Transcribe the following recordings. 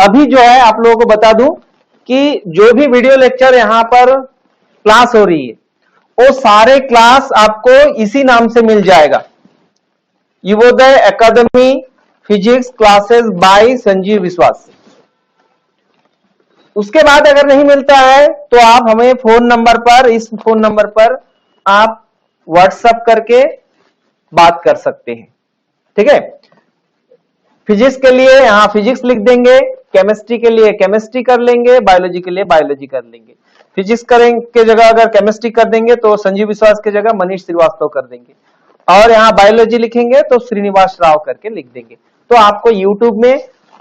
अभी जो है आप लोगों को बता दूं कि जो भी वीडियो लेक्चर यहां पर क्लास हो रही है वो सारे क्लास आपको इसी नाम से मिल जाएगा, Yuvodaya academy physics classes bye Sanjeev विश्वास। उसके बाद अगर नहीं मिलता है तो आप हमें फोन नंबर पर, इस फोन नंबर पर आप व्हाट्सएप करके बात कर सकते हैं, ठीक है। फिजिक्स के लिए यहां फिजिक्स लिख देंगे, केमिस्ट्री के लिए केमिस्ट्री कर लेंगे, बायोलॉजी के लिए बायोलॉजी कर लेंगे। फिजिक्स करें के जगह अगर केमिस्ट्री कर देंगे तो संजीव विश्वास की जगह मनीष श्रीवास्तव कर देंगे, और यहाँ बायोलॉजी लिखेंगे तो श्रीनिवास राव करके लिख देंगे। तो आपको यूट्यूब में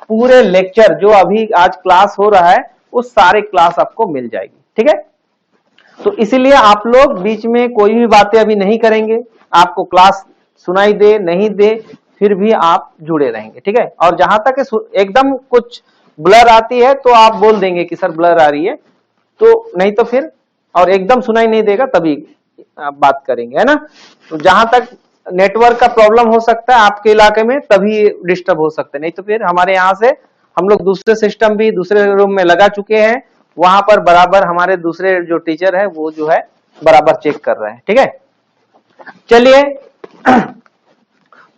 पूरे लेक्चर जो अभी आज क्लास हो रहा है वो सारे क्लास आपको मिल जाएगी, ठीक है। तो इसीलिए आप लोग बीच में कोई भी बातें अभी नहीं करेंगे, आपको क्लास सुनाई दे नहीं दे फिर भी आप जुड़े रहेंगे, ठीक है। और जहां तक एकदम कुछ ब्लर आती है तो आप बोल देंगे कि सर ब्लर आ रही है, तो नहीं तो फिर, और एकदम सुनाई नहीं देगा तभी आप बात करेंगे, है ना। तो जहां तक नेटवर्क का प्रॉब्लम हो सकता है आपके इलाके में तभी डिस्टर्ब हो सकते हैं, नहीं तो फिर हमारे यहाँ से हम लोग दूसरे सिस्टम भी दूसरे रूम में लगा चुके हैं, वहां पर बराबर हमारे दूसरे जो टीचर है वो जो है बराबर चेक कर रहे हैं, ठीक है। चलिए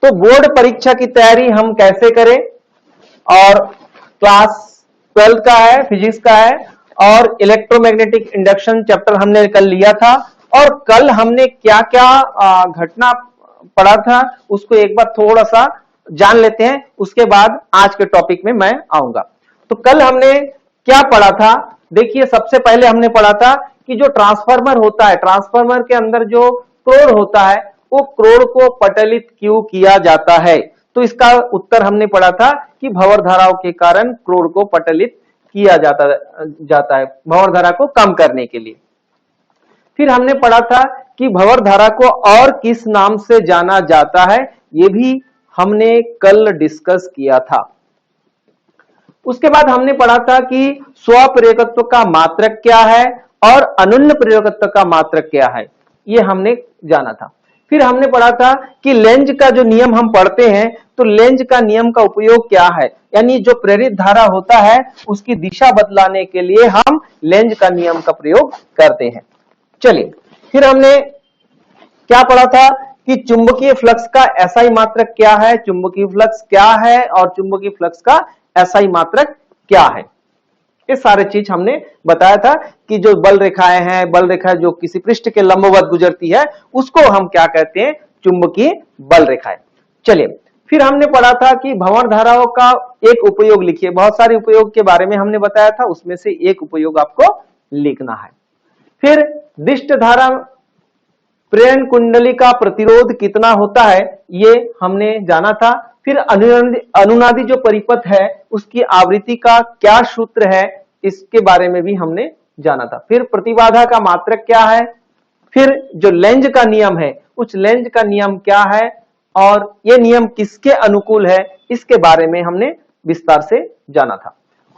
तो बोर्ड परीक्षा की तैयारी हम कैसे करें, और क्लास 12 का है, फिजिक्स का है, और इलेक्ट्रोमैग्नेटिक इंडक्शन चैप्टर हमने कल लिया था, और कल हमने क्या क्या घटना पढ़ा था उसको एक बार थोड़ा सा जान लेते हैं, उसके बाद आज के टॉपिक में मैं आऊंगा। तो कल हमने क्या पढ़ा था, देखिए सबसे पहले हमने पढ़ा था कि जो ट्रांसफार्मर होता है, ट्रांसफार्मर के अंदर जो कोर होता है वो क्रोड़ को पटलित क्यों किया जाता है। तो इसका उत्तर हमने पढ़ा था कि भंवर धाराओं के कारण क्रोड़ को पटलित किया जाता है भंवर धारा को कम करने के लिए। फिर हमने पढ़ा था कि भंवर धारा को और किस नाम से जाना जाता है, ये भी हमने कल डिस्कस किया था। उसके बाद हमने पढ़ा था कि स्वप्रेरकत्व का मात्रक क्या है और अनुन्य प्रेरकत्व का मात्रक क्या है, ये हमने जाना था। फिर हमने पढ़ा था कि लेंज का जो नियम हम पढ़ते हैं तो लेंज का नियम का उपयोग क्या है, यानी जो प्रेरित धारा होता है उसकी दिशा बदलाने के लिए हम लेंज का नियम का प्रयोग करते हैं। चलिए फिर हमने क्या पढ़ा था कि चुंबकीय फ्लक्स का एसआई मात्रक क्या है, चुंबकीय फ्लक्स क्या है और चुंबकीय फ्लक्स का एसआई मात्रक क्या है। ये सारे चीज हमने बताया था कि जो बल रेखाएं हैं, बल रेखा जो किसी पृष्ठ के लंबवत गुजरती है उसको हम क्या कहते हैं, चुंबकीय बल रेखाएं। चलिए फिर हमने पढ़ा था कि भंवर धाराओं का एक उपयोग लिखिए, बहुत सारे उपयोग के बारे में हमने बताया था, उसमें से एक उपयोग आपको लिखना है। फिर दिष्ट धारा प्रेरण कुंडली का प्रतिरोध कितना होता है ये हमने जाना था। फिर अनुनादी जो परिपथ है उसकी आवृत्ति का क्या सूत्र है, इसके बारे में भी हमने जाना था। फिर प्रतिबाधा का मात्रक क्या है, फिर जो लेंज का नियम है उस लेंज का नियम क्या है और ये नियम किसके अनुकूल है, इसके बारे में हमने विस्तार से जाना था।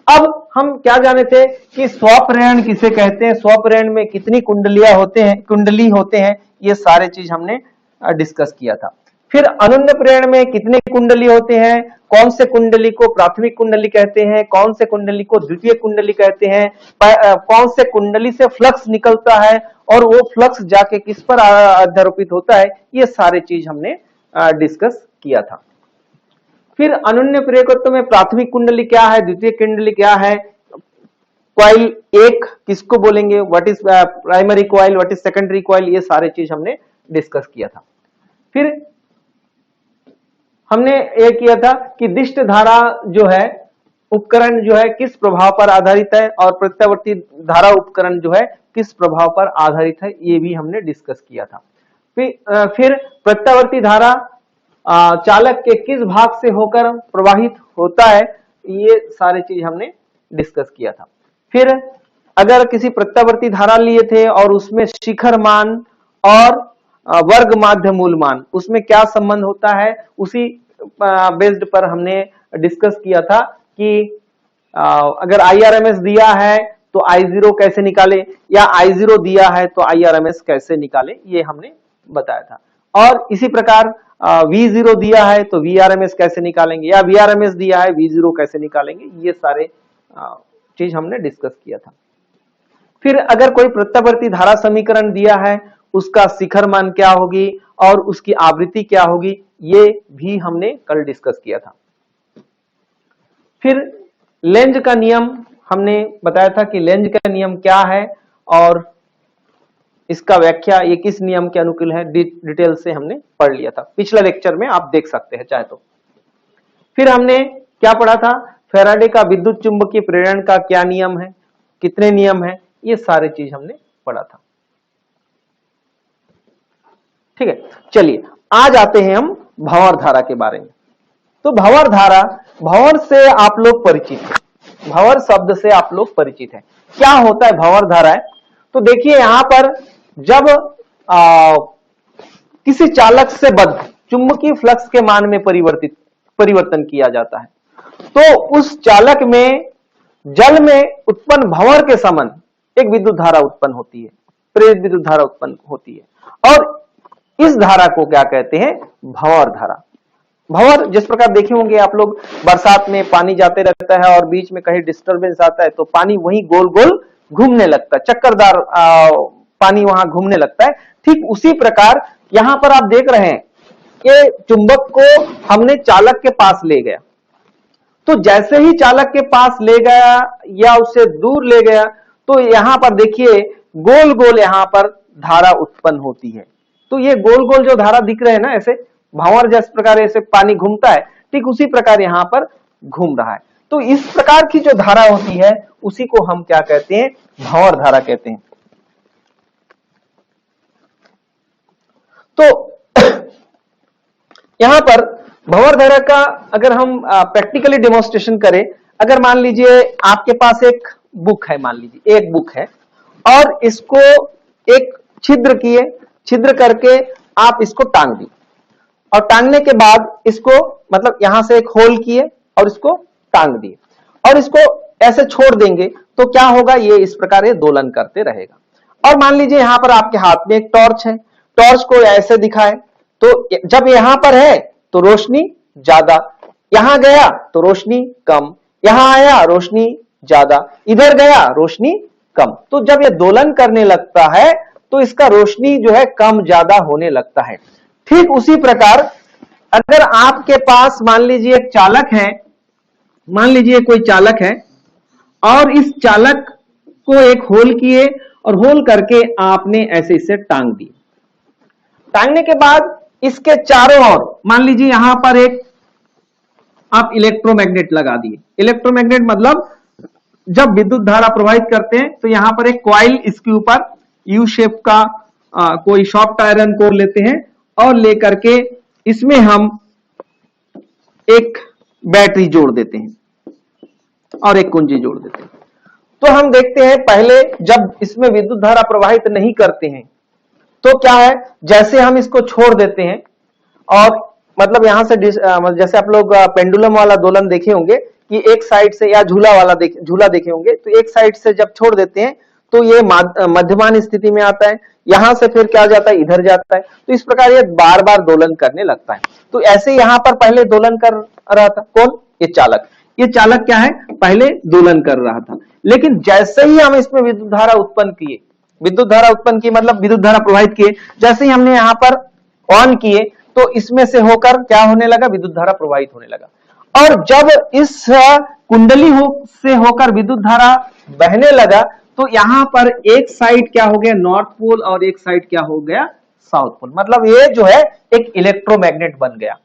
अब हम क्या जाने थे कि स्वप्रेरण किसे कहते हैं, स्वप्रेरण में कितनी कुंडली होते हैं, ये सारे चीज हमने डिस्कस किया था। फिर अनुन्य प्रेरण में कितने कुंडली होते हैं, कौन से कुंडली को प्राथमिक कुंडली कहते हैं, कौन से कुंडली को द्वितीय कुंडली कहते हैं, कौन से कुंडली से फ्लक्स निकलता है और वो फ्लक्स जाके किस पर अध्यारोपित होता है, ये सारे चीज हमने डिस्कस किया था। फिर अनुन्य प्रेरकत्व में प्राथमिक कुंडली क्या है, द्वितीय कुंडली क्या है, कॉइल एक किसको बोलेंगे, what is primary coil, what is secondary coil, ये सारे चीज हमने डिस्कस किया था। फिर हमने ये किया था कि दिष्ट धारा जो है उपकरण जो है किस प्रभाव पर आधारित है और प्रत्यावर्ती धारा उपकरण जो है किस प्रभाव पर आधारित है, ये भी हमने डिस्कस किया था। फिर प्रत्यावर्ती धारा चालक के किस भाग से होकर प्रवाहित होता है, ये सारे चीज हमने डिस्कस किया था। फिर अगर किसी प्रत्यावर्ती धारा लिए थे और उसमें शिखर मान और वर्ग माध्य मूल मान, उसमें क्या संबंध होता है, उसी बेस्ड पर हमने डिस्कस किया था कि अगर IRMS दिया है तो I0 कैसे निकाले, या I0 दिया है तो IRMS कैसे निकाले, ये हमने बताया था। और इसी प्रकार V0 दिया है तो VRMS कैसे निकालेंगे, या VRMS दिया है V0 कैसे निकालेंगे, ये सारे चीज हमने डिस्कस किया था। फिर अगर कोई प्रत्यावर्ती धारा समीकरण दिया है, उसका शिखर मान क्या होगी और उसकी आवृत्ति क्या होगी, ये भी हमने कल डिस्कस किया था। फिर लेंज का नियम हमने बताया था कि लेंज का नियम क्या है और इसका व्याख्या ये किस नियम के अनुकूल है, डिटेल से हमने पढ़ लिया था पिछले लेक्चर में, आप देख सकते हैं चाहे तो। फिर हमने क्या पढ़ा था, फैराडे का विद्युत चुंबकीय प्रेरण का क्या नियम है, कितने नियम है, ये सारे चीज हमने पढ़ा था। ठीक है, चलिए आज आते हैं हम भंवर धारा के बारे में। तो भंवर धारा, भंवर से आप लोग परिचित हैं, भंवर शब्द से आप लोग परिचित हैं। क्या होता है भंवर धारा? तो देखिए यहां पर जब किसी चालक से बद्ध चुंबकीय फ्लक्स के मान में परिवर्तन किया जाता है, तो उस चालक में जल में उत्पन्न भंवर के समान एक विद्युत धारा उत्पन्न होती है, प्रेरित विद्युत धारा उत्पन्न होती है, और इस धारा को क्या कहते हैं, भंवर धारा। भंवर जिस प्रकार देखे होंगे आप लोग, बरसात में पानी जाते रहता है और बीच में कहीं डिस्टरबेंस आता है तो पानी वहीं गोल गोल घूमने लगता है, चक्करदार पानी वहां घूमने लगता है। ठीक उसी प्रकार यहां पर आप देख रहे हैं कि चुंबक को हमने चालक के पास ले गया, तो जैसे ही चालक के पास ले गया या उससे दूर ले गया, तो यहां पर देखिए गोल गोल यहां पर धारा उत्पन्न होती है। तो ये गोल गोल जो धारा दिख रहे हैं ना, ऐसे भंवर जिस प्रकार ऐसे पानी घूमता है, ठीक उसी प्रकार यहां पर घूम रहा है। तो इस प्रकार की जो धारा होती है उसी को हम क्या कहते हैं, भंवर धारा कहते हैं। तो यहां पर भंवर धारा का अगर हम प्रैक्टिकली डेमोन्स्ट्रेशन करें, अगर मान लीजिए आपके पास एक बुक है, मान लीजिए एक बुक है और इसको एक छिद्र किए, छिद्र करके आप इसको टांग दी, और टांगने के बाद इसको मतलब यहां से एक होल किए और इसको टांग दिए और इसको ऐसे छोड़ देंगे, तो क्या होगा, ये इस प्रकार ये दोलन करते रहेगा। और मान लीजिए यहां पर आपके हाथ में एक टॉर्च है, टॉर्च को ऐसे दिखाए, तो जब यहां पर है तो रोशनी ज्यादा, यहां गया तो रोशनी कम, यहां आया रोशनी ज्यादा, इधर गया रोशनी कम। तो जब ये दोलन करने लगता है तो इसका रोशनी जो है कम ज्यादा होने लगता है। ठीक उसी प्रकार अगर आपके पास मान लीजिए एक चालक है, मान लीजिए कोई चालक है और इस चालक को एक होल किए और होल करके आपने ऐसे इसे टांग दिए, टांगने के बाद इसके चारों ओर मान लीजिए यहां पर एक आप इलेक्ट्रोमैग्नेट लगा दिए। इलेक्ट्रोमैग्नेट मतलब जब विद्युत धारा प्रवाहित करते हैं तो यहां पर एक कॉइल, इसके ऊपर यू शेप का कोई सॉफ्ट आयरन कोर लेते हैं और लेकर के इसमें हम एक बैटरी जोड़ देते हैं और एक कुंजी जोड़ देते हैं। तो हम देखते हैं पहले जब इसमें विद्युत धारा प्रवाहित नहीं करते हैं तो क्या है, जैसे हम इसको छोड़ देते हैं और मतलब यहां से जैसे आप लोग पेंडुलम वाला दोलन देखे होंगे कि एक साइड से, या झूला देखे होंगे, तो एक साइड से जब छोड़ देते हैं तो ये मध्यमान स्थिति में आता है, यहां से फिर क्या जाता है, इधर जाता है। तो इस प्रकार ये बार बार दोलन करने लगता है। तो ऐसे यहां पर पहले दोलन कर रहा था कौन, ये चालक। ये चालक क्या है, पहले दोलन कर रहा था, लेकिन जैसे ही हम इसमें विद्युत धारा उत्पन्न किए, विद्युत धारा उत्पन्न की मतलब विद्युत धारा प्रवाहित किए, जैसे ही हमने यहां पर ऑन किए तो इसमें से होकर क्या होने लगा, विद्युत धारा प्रवाहित होने लगा। और जब इस कुंडली से होकर विद्युत धारा बहने लगा तो यहां पर एक साइड क्या हो गया, नॉर्थ पोल, और एक साइड क्या हो गया, साउथ पोल। मतलब ये जो है एक इलेक्ट्रोमैग्नेट बन गया,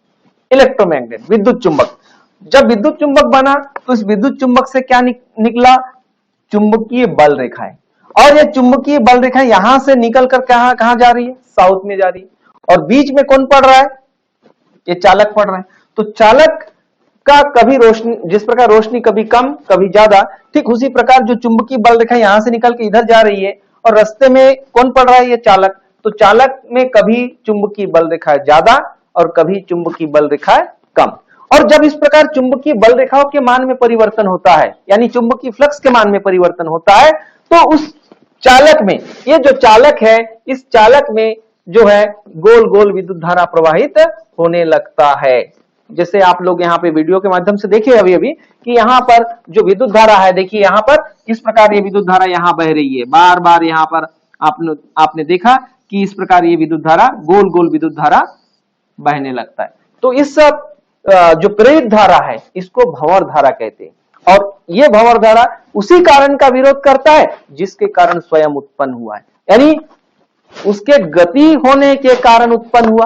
इलेक्ट्रोमैग्नेट, विद्युत चुंबक। जब विद्युत चुंबक बना तो इस विद्युत चुंबक से क्या निकला, चुंबकीय बल रेखाएं, और ये चुंबकीय बल रेखाएं यहां से निकल कर कहां जा रही है, साउथ में जा रही है। और बीच में कौन पड़ रहा है, ये चालक पड़ रहा है। तो चालक का कभी रोशनी, जिस प्रकार रोशनी कभी कम कभी ज्यादा, ठीक उसी प्रकार जो चुंबकीय बल रेखा यहां से निकल के इधर जा रही है और रास्ते में कौन पड़ रहा है, ये चालक। तो चालक में कभी चुंबकीय बल रेखा ज्यादा और कभी चुंबकीय बल रेखा कम। और जब इस प्रकार चुंबकीय बल रेखाओं के मान में परिवर्तन होता है, यानी चुंबकीय फ्लक्स के मान में परिवर्तन होता है, तो उस चालक में, ये जो चालक है, इस चालक में जो है गोल गोल विद्युत धारा प्रवाहित होने लगता है। जैसे आप लोग यहाँ पे वीडियो के माध्यम से देखिए अभी अभी कि यहाँ पर जो विद्युत धारा है, देखिए यहाँ पर किस प्रकार ये विद्युत धारा यहाँ बह रही है। बार बार यहाँ पर आपने देखा कि इस प्रकार ये विद्युत धारा गोल गोल विद्युत धारा बहने लगता है। तो इस जो प्रेरित धारा है इसको भंवर धारा कहते हैं और ये भंवर धारा उसी कारण का विरोध करता है जिसके कारण स्वयं उत्पन्न हुआ है, यानी उसके गति होने के कारण उत्पन्न हुआ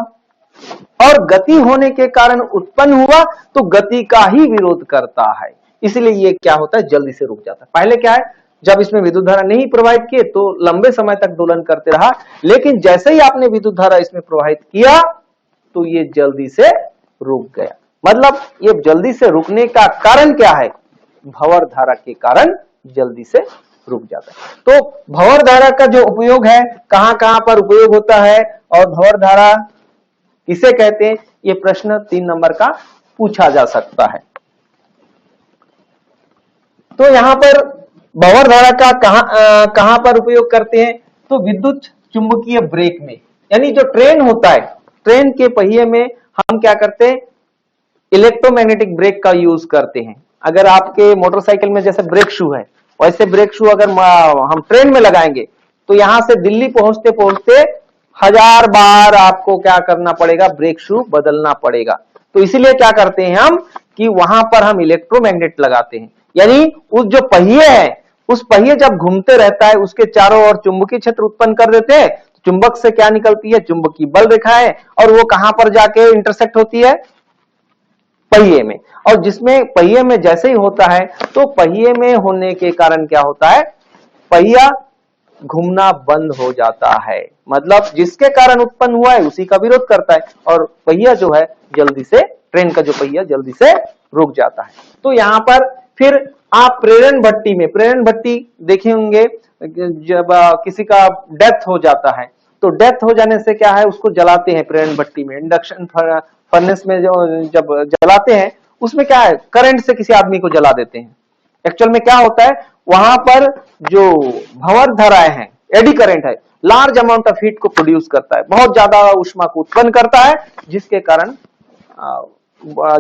और गति होने के कारण उत्पन्न हुआ तो गति का ही विरोध करता है। इसलिए ये क्या होता है, जल्दी से रुक जाता है। पहले क्या है, जब इसमें विद्युत धारा नहीं प्रवाहित किए तो लंबे समय तक दोलन करते रहा, लेकिन जैसे ही आपने विद्युत धारा इसमें प्रवाहित किया तो ये जल्दी से रुक गया। मतलब ये जल्दी से रुकने का कारण क्या है, भंवर धारा के कारण जल्दी से रुक जाता है। तो भंवर धारा का जो उपयोग है, कहां कहां पर उपयोग होता है और भंवर धारा किसे कहते हैं, ये प्रश्न 3 नंबर का पूछा जा सकता है। तो यहां पर भंवर धारा का कहां पर उपयोग करते हैं, तो विद्युत चुंबकीय ब्रेक में, यानी जो ट्रेन होता है, ट्रेन के पहिए में हम क्या करते हैं, इलेक्ट्रोमैग्नेटिक ब्रेक का यूज करते हैं। अगर आपके मोटरसाइकिल में जैसे ब्रेक शू है, वैसे ब्रेक शू अगर हम ट्रेन में लगाएंगे तो यहां से दिल्ली पहुंचते पहुंचते 1000 बार आपको क्या करना पड़ेगा, ब्रेक शू बदलना पड़ेगा। तो इसीलिए क्या करते हैं हम कि वहां पर हम इलेक्ट्रोमैग्नेट लगाते हैं, यानी उस जो पहिए है, उस पहिए जब घूमते रहता है उसके चारों ओर चुंबकीय क्षेत्र उत्पन्न कर देते हैं। चुंबक से क्या निकलती है, चुंबकीय बल रेखाएं, और वो कहां पर जाके इंटरसेक्ट होती है, पहिए में। और जिसमें पहिए में जैसे ही होता है तो पहिए में होने के कारण क्या होता है, पहिया घूमना बंद हो जाता है। मतलब जिसके कारण उत्पन्न हुआ है उसी का विरोध करता है और पहिया जो है जल्दी से, ट्रेन का जो पहिया जल्दी से रुक जाता है। तो यहां पर फिर आप प्रेरण भट्टी में, प्रेरण भट्टी देखे होंगे, जब किसी का डेथ हो जाता है तो डेथ हो जाने से क्या है, उसको जलाते हैं प्रेरण भट्टी में, इंडक्शन फर्नेस में जो जब जलाते हैं उसमें क्या है, करंट से किसी आदमी को जला देते हैं। एक्चुअल में क्या होता है, वहां पर जो भंवर धाराएं हैं, एडी करंट है, लार्ज अमाउंट ऑफ हीट को प्रोड्यूस करता है, बहुत ज्यादा उष्मा को उत्पन्न करता है, जिसके कारण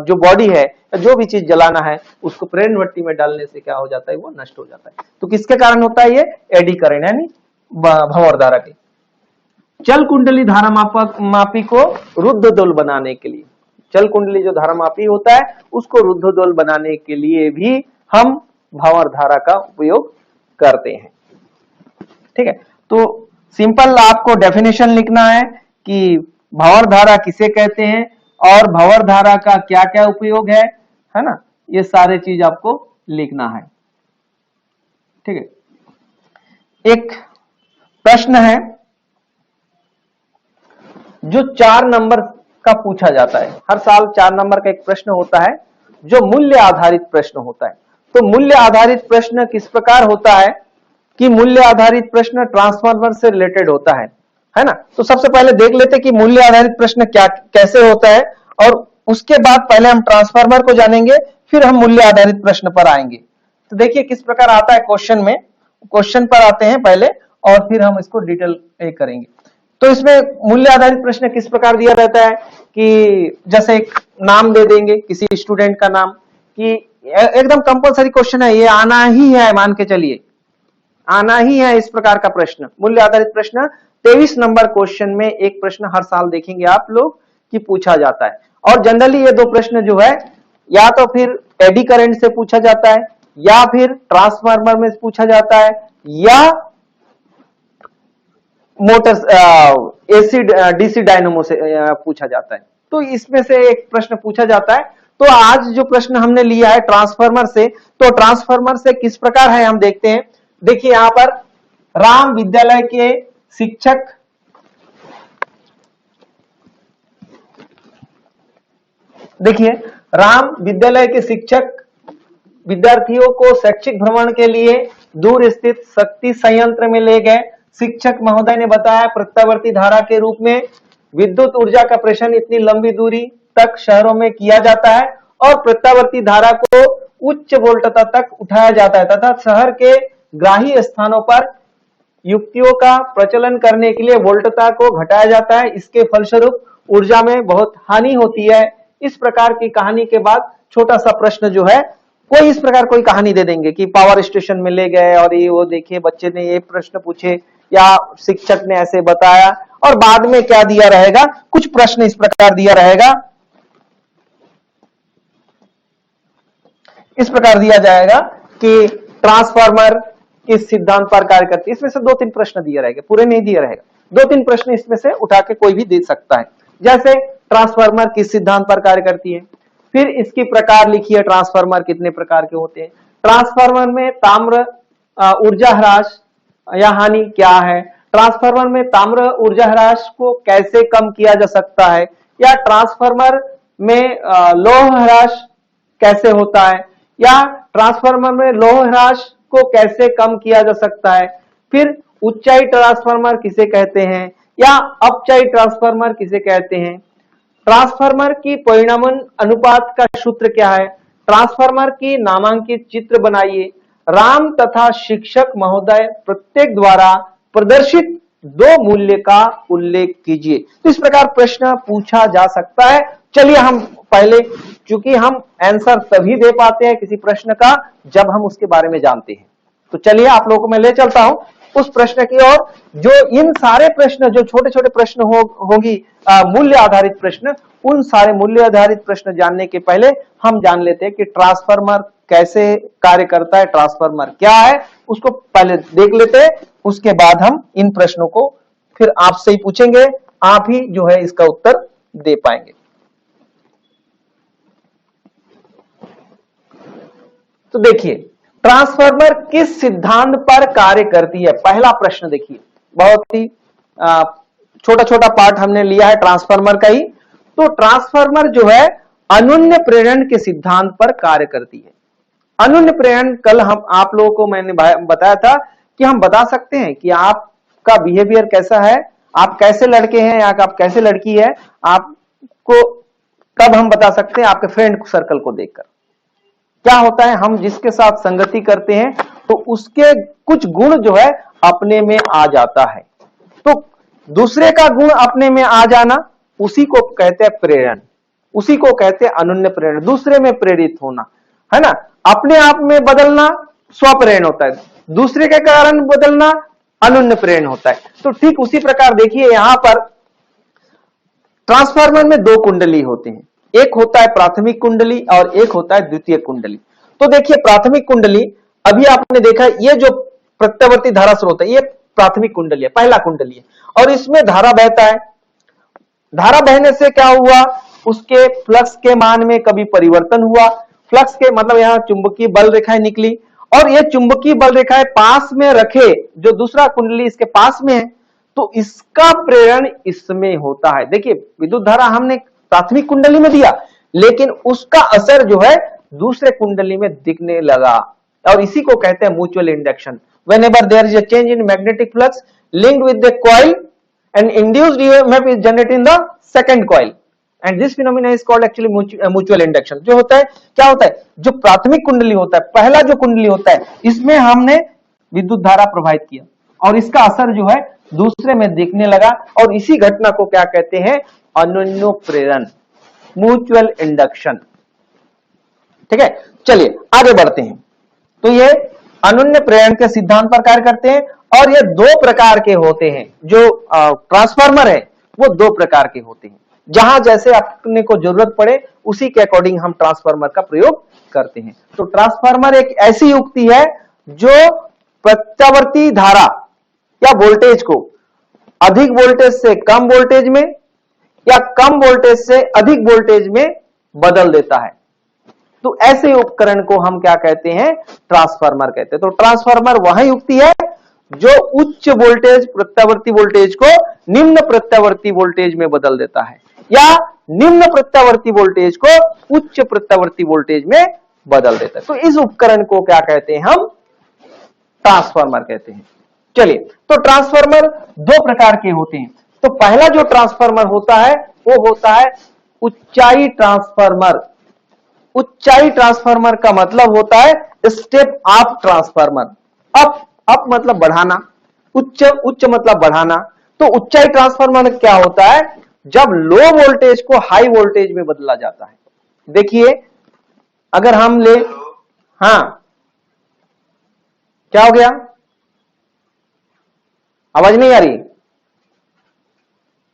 जो बॉडी है, जो भी चीज जलाना है उसको प्रेरण भट्टी में डालने से क्या हो जाता है, वो नष्ट हो जाता है। तो किसके कारण होता है, ये एडी करंट यानी भंवर धारा के। चल कुंडली धारा मापी को रुद्ध दोल बनाने के लिए, चल कुंडली जो धारा मापी होता है उसको रुद्ध दोल बनाने के लिए भी हम भंवर धारा का उपयोग करते हैं। ठीक है, तो सिंपल आपको डेफिनेशन लिखना है कि भंवर धारा किसे कहते हैं और भंवर धारा का क्या क्या उपयोग है ना, ये सारे चीज आपको लिखना है। ठीक है, एक प्रश्न है जो 4 नंबर का पूछा जाता है, हर साल 4 नंबर का एक प्रश्न होता है जो मूल्य आधारित प्रश्न होता है। तो मूल्य आधारित प्रश्न किस प्रकार होता है कि मूल्य आधारित प्रश्न ट्रांसफार्मर से रिलेटेड होता है ना। तो सबसे पहले देख लेते हैं कि मूल्य आधारित प्रश्न क्या कैसे होता है और उसके बाद पहले हम ट्रांसफार्मर को जानेंगे, फिर हम मूल्य आधारित प्रश्न पर आएंगे। तो देखिए किस प्रकार आता है क्वेश्चन में, क्वेश्चन पर आते हैं पहले और फिर हम इसको डिटेल करेंगे। तो इसमें मूल्य आधारित प्रश्न किस प्रकार दिया रहता है कि जैसे एक नाम दे देंगे किसी स्टूडेंट का नाम, कि एकदम कंपलसरी क्वेश्चन है, ये आना ही है, मान के चलिए आना ही है इस प्रकार का प्रश्न। मूल्य आधारित प्रश्न 23 नंबर क्वेश्चन में एक प्रश्न हर साल देखेंगे आप लोग कि पूछा जाता है। और जनरली ये 2 प्रश्न जो है या तो फिर एडी करंट से पूछा जाता है या फिर ट्रांसफार्मर में पूछा जाता है या मोटर एसी डीसी डायनेमो से पूछा जाता है। तो इसमें से एक प्रश्न पूछा जाता है। तो आज जो प्रश्न हमने लिया है ट्रांसफार्मर से, तो ट्रांसफार्मर से किस प्रकार है हम देखते हैं। देखिए यहां पर राम विद्यालय के शिक्षक देखिए राम विद्यालय के शिक्षक विद्यार्थियों को शैक्षिक भ्रमण के लिए दूर स्थित शक्ति संयंत्र में ले गए। शिक्षक महोदय ने बताया प्रत्यावर्ती धारा के रूप में विद्युत ऊर्जा का प्रेषण इतनी लंबी दूरी तक शहरों में किया जाता है और प्रत्यावर्ती धारा को उच्च वोल्टता तक उठाया जाता है तथा शहर के ग्राही स्थानों पर युक्तियों का प्रचलन करने के लिए वोल्टता को घटाया जाता है, इसके फलस्वरूप ऊर्जा में बहुत हानि होती है। इस प्रकार की कहानी के बाद छोटा सा प्रश्न जो है, कोई इस प्रकार कोई कहानी दे देंगे कि पावर स्टेशन में ले गए और ये वो देखिए बच्चे ने ये प्रश्न पूछे या शिक्षक ने ऐसे बताया, और बाद में क्या दिया रहेगा, कुछ प्रश्न इस प्रकार दिया रहेगा, इस प्रकार दिया जाएगा कि ट्रांसफार्मर किस सिद्धांत पर कार्य करती है। इसमें से 2-3 प्रश्न दिए रहेंगे, पूरे नहीं दिए रहेगा, 2-3 प्रश्न इसमें से उठा के कोई भी दे सकता है। जैसे ट्रांसफार्मर किस सिद्धांत पर कार्य करती है, फिर इसकी प्रकार लिखिए, ट्रांसफार्मर कितने प्रकार के होते हैं, ट्रांसफार्मर में ताम्र ऊर्जा ह्रास या हानि क्या है, ट्रांसफार्मर में ताम्र ऊर्जा ह्रास को कैसे कम किया जा सकता है, या ट्रांसफार्मर में लौह ह्रास कैसे होता है, या ट्रांसफार्मर में लौह ह्रास को कैसे कम किया जा सकता है, फिर उच्चाई ट्रांसफार्मर किसे कहते हैं, या अपचाई ट्रांसफार्मर किसे कहते हैं, ट्रांसफार्मर की परिणामन अनुपात का सूत्र क्या है, ट्रांसफार्मर की नामांकित चित्र बनाइए, राम तथा शिक्षक महोदय प्रत्येक द्वारा प्रदर्शित 2 मूल्य का उल्लेख कीजिए। तो इस प्रकार प्रश्न पूछा जा सकता है। चलिए हम पहले, चूंकि हम आंसर तभी दे पाते हैं किसी प्रश्न का जब हम उसके बारे में जानते हैं, तो चलिए आप लोगों को मैं ले चलता हूं उस प्रश्न की ओर। जो इन सारे प्रश्न, जो छोटे छोटे प्रश्न होगी मूल्य आधारित प्रश्न, उन सारे मूल्य आधारित प्रश्न जानने के पहले हम जान लेते हैं कि ट्रांसफार्मर कैसे कार्य करता है, ट्रांसफार्मर क्या है, उसको पहले देख लेते हैं। उसके बाद हम इन प्रश्नों को फिर आपसे ही पूछेंगे, आप ही जो है इसका उत्तर दे पाएंगे। तो देखिए, ट्रांसफार्मर किस सिद्धांत पर कार्य करती है, पहला प्रश्न देखिए, बहुत ही छोटा छोटा पार्ट हमने लिया है ट्रांसफार्मर का ही। तो ट्रांसफार्मर जो है अनुन्य प्रेरण के सिद्धांत पर कार्य करती है। अनुन्य प्रेरण कल हम आप लोगों को मैंने बताया था कि हम बता सकते हैं कि आपका बिहेवियर कैसा है, आप कैसे लड़के हैं या आप कैसे लड़की है, आपको कब हम बता सकते हैं, आपके फ्रेंड सर्कल को देखकर। क्या होता है, हम जिसके साथ संगति करते हैं तो उसके कुछ गुण जो है अपने में आ जाता है, तो दूसरे का गुण अपने में आ जाना, उसी को कहते हैं प्रेरण, उसी को कहते हैं अनुन्य प्रेरण, दूसरे में प्रेरित होना, है ना। अपने आप में बदलना स्वप्रेरण होता है, दूसरे के कारण बदलना अनुन्य प्रेरण होता है। तो ठीक उसी प्रकार देखिए, यहां पर ट्रांसफार्मर में 2 कुंडली होते हैं, एक होता है प्राथमिक कुंडली और एक होता है द्वितीय कुंडली। तो देखिए प्राथमिक कुंडली, अभी आपने देखा ये जो प्रत्यावर्ती धारा स्रोत है, ये प्राथमिक कुंडली है, पहला कुंडली है, और इसमें धारा बहता है। धारा बहने से क्या हुआ, उसके फ्लक्स के मान में कभी परिवर्तन हुआ, फ्लक्स के मतलब यहां चुंबकीय बल रेखाएं निकली, और ये चुंबकीय बल रेखाएं पास में रखे, जो दूसरा कुंडली इसके पास में है, तो इसका प्रेरण इसमें होता है। देखिए विद्युत धारा हमने प्राथमिक कुंडली में दिया, लेकिन उसका असर जो है दूसरे कुंडली में दिखने लगा, और इसी को कहते हैं mutual induction. Whenever there is a change in magnetic flux linked with the coil and induced EMF is generated in the second coil, and this phenomena is called actually mutual induction। जो होता है, क्या होता है, जो प्राथमिक कुंडली होता है, पहला जो कुंडली होता है, इसमें हमने विद्युत धारा प्रवाहित किया और इसका असर जो है दूसरे में दिखने लगा, और इसी घटना को क्या कहते हैं, अनुन्य प्रेरण, म्यूचुअल इंडक्शन। ठीक है, चलिए आगे बढ़ते हैं। तो ये अनुन्य प्रेरण के सिद्धांत पर कार्य करते हैं, और ये 2 प्रकार के होते हैं। जो ट्रांसफार्मर है वो 2 प्रकार के होते हैं, जहां जैसे अपने को जरूरत पड़े उसी के अकॉर्डिंग हम ट्रांसफार्मर का प्रयोग करते हैं। तो ट्रांसफार्मर एक ऐसी युक्ति है जो प्रत्यावर्ती धारा या वोल्टेज को अधिक वोल्टेज से कम वोल्टेज में या कम वोल्टेज से अधिक वोल्टेज में बदल देता है। तो ऐसे उपकरण को हम क्या कहते हैं, ट्रांसफार्मर कहते हैं। तो ट्रांसफार्मर वह युक्ति है जो उच्च वोल्टेज प्रत्यावर्ती वोल्टेज को निम्न प्रत्यावर्ती वोल्टेज में बदल देता है, या निम्न प्रत्यावर्ती वोल्टेज को उच्च प्रत्यावर्ती वोल्टेज में बदल देता है। तो इस उपकरण को क्या कहते हैं, हम ट्रांसफार्मर कहते हैं। चलिए, तो ट्रांसफार्मर 2 प्रकार के होते हैं। तो पहला जो ट्रांसफार्मर होता है वो होता है उच्चाई ट्रांसफार्मर। उच्चाई ट्रांसफार्मर का मतलब होता है स्टेप अप ट्रांसफार्मर। अप मतलब बढ़ाना, उच्च उच्च मतलब बढ़ाना। तो ऊंचाई ट्रांसफार्मर क्या होता है, जब लो वोल्टेज को हाई वोल्टेज में बदला जाता है। देखिए अगर हम ले, हाँ क्या हो गया, आवाज नहीं आ रही,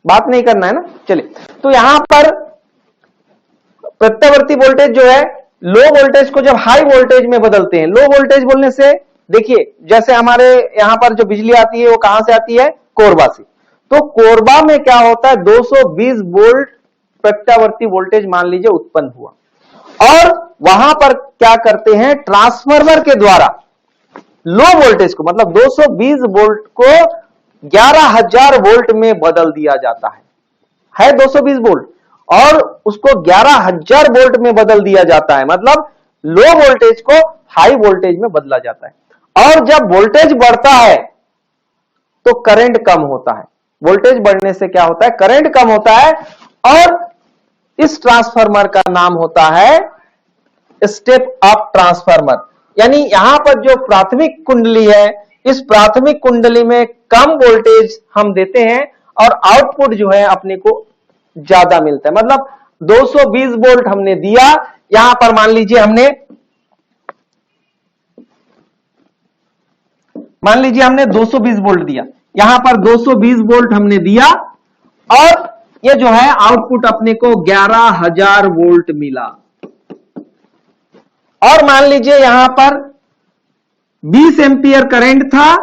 बात नहीं करना है ना, चलिए। तो यहां पर प्रत्यावर्ती वोल्टेज जो है, लो वोल्टेज को जब हाई वोल्टेज में बदलते हैं, लो वोल्टेज बोलने से देखिए जैसे हमारे यहां पर जो बिजली आती है वो कहां से आती है, कोरबा से। तो कोरबा में क्या होता है, 220 वोल्ट प्रत्यावर्ती वोल्टेज मान लीजिए उत्पन्न हुआ, और वहां पर क्या करते हैं, ट्रांसफार्मर के द्वारा लो वोल्टेज को मतलब 220 वोल्ट को 11,000 वोल्ट में बदल दिया जाता है 220 वोल्ट, और उसको 11,000 वोल्ट में बदल दिया जाता है, मतलब लो वोल्टेज को हाई वोल्टेज में बदला जाता है। और जब वोल्टेज बढ़ता है तो करंट कम होता है, वोल्टेज बढ़ने से क्या होता है, करंट कम होता है, और इस ट्रांसफार्मर का नाम होता है स्टेप अप ट्रांसफार्मर। यानी यहां पर जो प्राथमिक कुंडली है, इस प्राथमिक कुंडली में कम वोल्टेज हम देते हैं और आउटपुट जो है अपने को ज्यादा मिलता है। मतलब 220 वोल्ट हमने दिया, यहां पर मान लीजिए हमने 220 वोल्ट दिया, यहां पर 220 वोल्ट हमने दिया, और ये जो है आउटपुट अपने को 11,000 वोल्ट मिला। और मान लीजिए यहां पर 20 एम्पियर करंट था,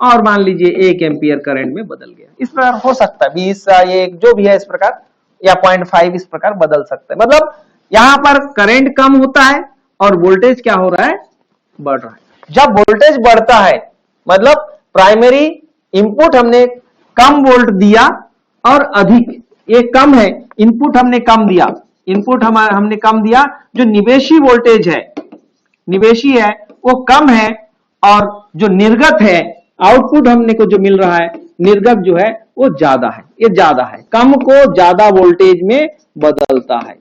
और मान लीजिए 1 एम्पियर करंट में बदल गया। इस प्रकार हो सकता है 20 ये जो भी है इस प्रकार, या 0.5 इस प्रकार बदल सकता है। मतलब यहां पर करंट कम होता है और वोल्टेज क्या हो रहा है, बढ़ रहा है। जब वोल्टेज बढ़ता है मतलब प्राइमरी इनपुट हमने कम वोल्ट दिया और अधिक, ये कम है, इनपुट हमने कम दिया, इनपुट हमने कम दिया, जो निवेशी वोल्टेज है, निवेशी है वो कम है, और जो निर्गत है, आउटपुट हमने को जो मिल रहा है निर्गत जो है वो ज्यादा है, ये ज्यादा है, कम को ज्यादा वोल्टेज में बदलता है।